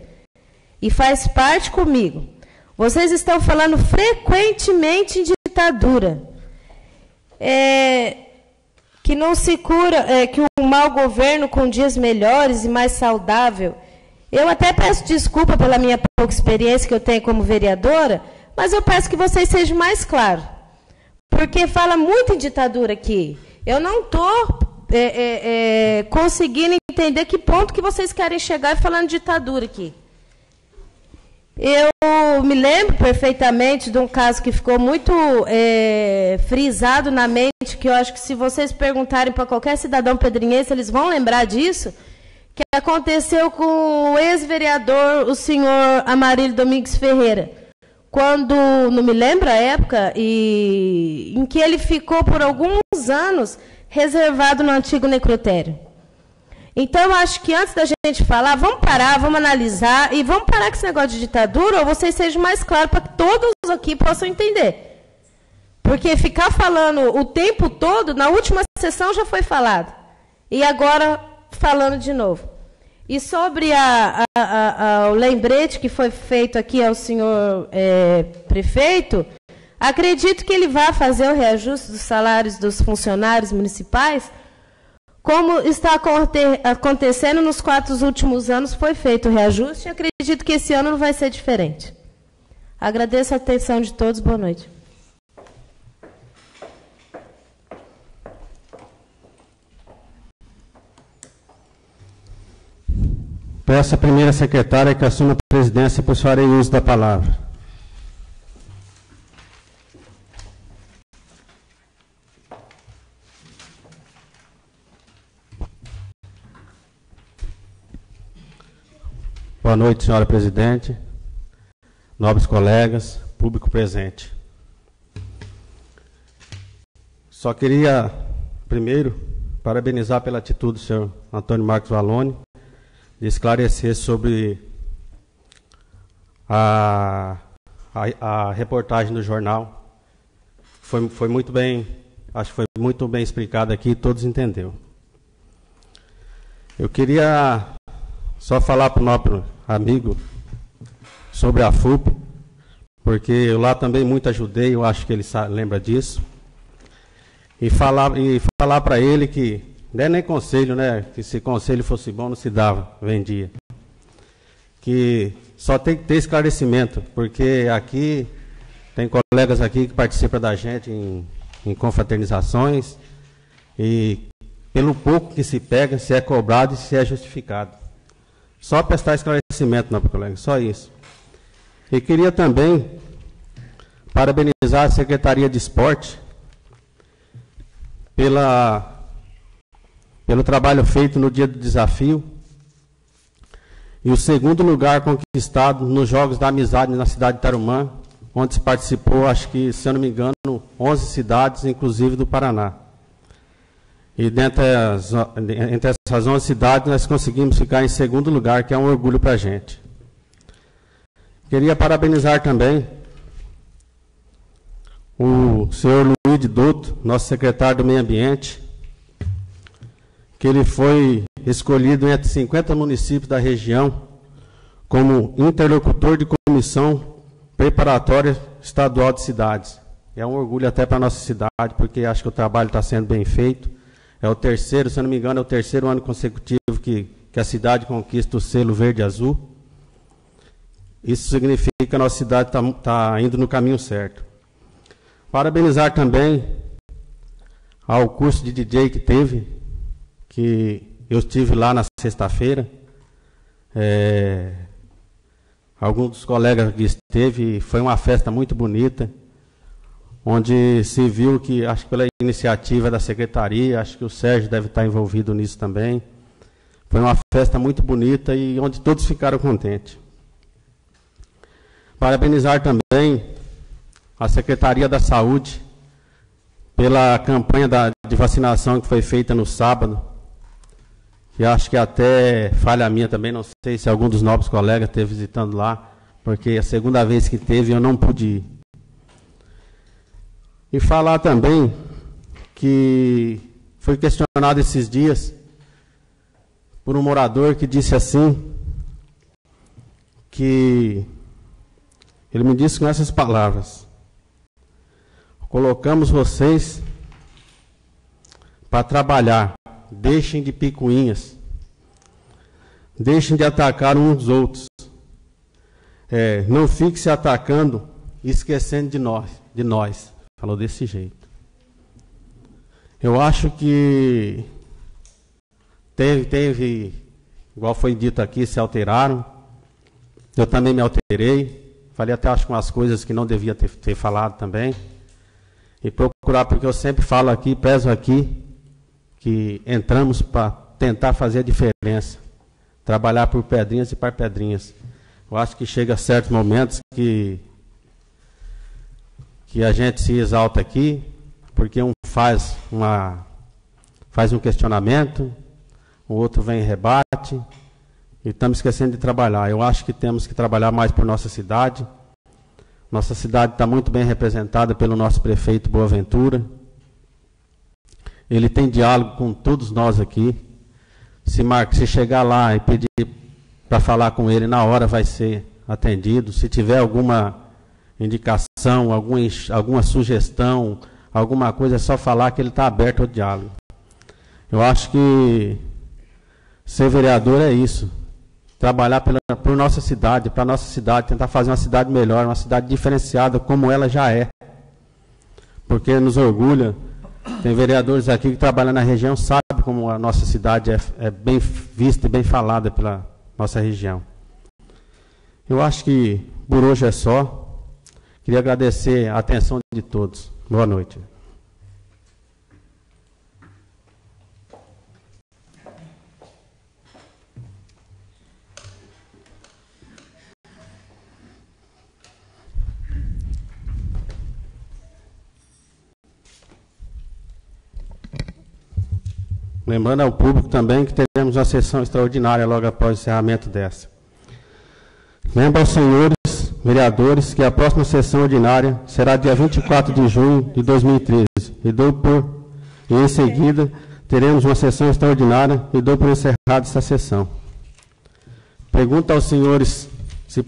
E faz parte comigo. Vocês estão falando frequentemente em ditadura. Que não se cura, que um mau governo com dias melhores e mais saudável. Eu até peço desculpa pela minha pouca experiência que eu tenho como vereadora, mas eu peço que vocês sejam mais claros. Porque fala muito em ditadura aqui. Eu não estou conseguindo entender que ponto que vocês querem chegar falando de ditadura aqui. Eu me lembro perfeitamente de um caso que ficou muito frisado na mente, que eu acho que se vocês perguntarem para qualquer cidadão pedrinhense, eles vão lembrar disso, que aconteceu com o ex-vereador, o senhor Amarílio Domingues Ferreira, quando, não me lembro a época, em que ele ficou por alguns anos reservado no antigo necrotério. Então, eu acho que antes da gente falar, vamos parar, vamos analisar e vamos parar com esse negócio de ditadura, ou vocês sejam mais claros para que todos aqui possam entender. Porque ficar falando o tempo todo, na última sessão já foi falado. E agora, falando de novo. E sobre o lembrete que foi feito aqui ao senhor prefeito, acredito que ele vai fazer o reajuste dos salários dos funcionários municipais, como está acontecendo nos 4 últimos anos, foi feito o reajuste, e acredito que esse ano não vai ser diferente. Agradeço a atenção de todos, boa noite. Peço à primeira secretária que assuma a presidência, pois farei uso da palavra. Boa noite, senhora presidente, nobres colegas, público presente. Só queria, primeiro, parabenizar pela atitude do senhor Antônio Marcos Vallone, de esclarecer sobre a reportagem do jornal. Foi muito bem, acho que foi muito bem explicado aqui, todos entenderam. Eu queria só falar para o nosso amigo sobre a FUP, porque eu lá também muito ajudei, eu acho que ele lembra disso. E falar para ele que não é nem conselho, né? Que se conselho fosse bom, não se dava, vendia. Que só tem que ter esclarecimento, porque aqui tem colegas aqui que participam da gente em confraternizações, e pelo pouco que se pega, se é cobrado e se é justificado. Só prestar esclarecimento, não, colega, só isso. E queria também parabenizar a Secretaria de Esporte pelo trabalho feito no dia do desafio e o segundo lugar conquistado nos Jogos da Amizade na cidade de Tarumã, onde se participou, acho que, se eu não me engano, 11 cidades, inclusive do Paraná. E entre essas 11 cidades, nós conseguimos ficar em segundo lugar, que é um orgulho para a gente. Queria parabenizar também o senhor Luiz de Duto, nosso secretário do Meio Ambiente, que ele foi escolhido entre 50 municípios da região como interlocutor de comissão preparatória estadual de cidades. É um orgulho até para a nossa cidade, porque acho que o trabalho está sendo bem feito. É o terceiro, se eu não me engano, é o terceiro ano consecutivo que a cidade conquista o selo verde e azul. Isso significa que a nossa cidade está indo no caminho certo. Parabenizar também ao curso de DJ que teve, que eu estive lá na sexta-feira. Alguns dos colegas que esteve, foi uma festa muito bonita, onde se viu que, acho que pela iniciativa da secretaria, acho que o Sérgio deve estar envolvido nisso também. Foi uma festa muito bonita e onde todos ficaram contentes. Parabenizar também a Secretaria da Saúde pela campanha de vacinação que foi feita no sábado, que acho que até falha minha também, não sei se algum dos nobres colegas esteve visitando lá, porque a segunda vez que teve eu não pude ir. E falar também que foi questionado esses dias por um morador que disse assim, que ele me disse com essas palavras: colocamos vocês para trabalhar, deixem de picuinhas, deixem de atacar uns dos outros, não fique se atacando e esquecendo de nós. Falou desse jeito. Eu acho que teve, igual foi dito aqui, se alteraram. Eu também me alterei, falei até acho que umas coisas que não devia ter falado também. E procurar, porque eu sempre falo aqui, peso aqui, que entramos para tentar fazer a diferença. Trabalhar por pedrinhas e para pedrinhas. Eu acho que chega a certos momentos que a gente se exalta aqui, porque um faz um questionamento, o outro vem e rebate, e estamos esquecendo de trabalhar. Eu acho que temos que trabalhar mais por nossa cidade. Nossa cidade está muito bem representada pelo nosso prefeito Boaventura. Ele tem diálogo com todos nós aqui. Se chegar lá e pedir para falar com ele, na hora vai ser atendido. Se tiver alguma indicação, alguma sugestão, alguma coisa, é só falar que ele está aberto ao diálogo. Eu acho que ser vereador é isso. Trabalhar por nossa cidade, para a nossa cidade, tentar fazer uma cidade melhor, uma cidade diferenciada como ela já é. Porque nos orgulha. Tem vereadores aqui que trabalham na região, sabem como a nossa cidade é bem vista e bem falada pela nossa região. Eu acho que por hoje é só. Queria agradecer a atenção de todos. Boa noite. Lembrando ao público também que teremos uma sessão extraordinária logo após o encerramento dessa. Lembro aos senhores vereadores que a próxima sessão ordinária será dia 24 de junho de 2013. E em seguida teremos uma sessão extraordinária e dou por encerrada essa sessão. Pergunto aos senhores se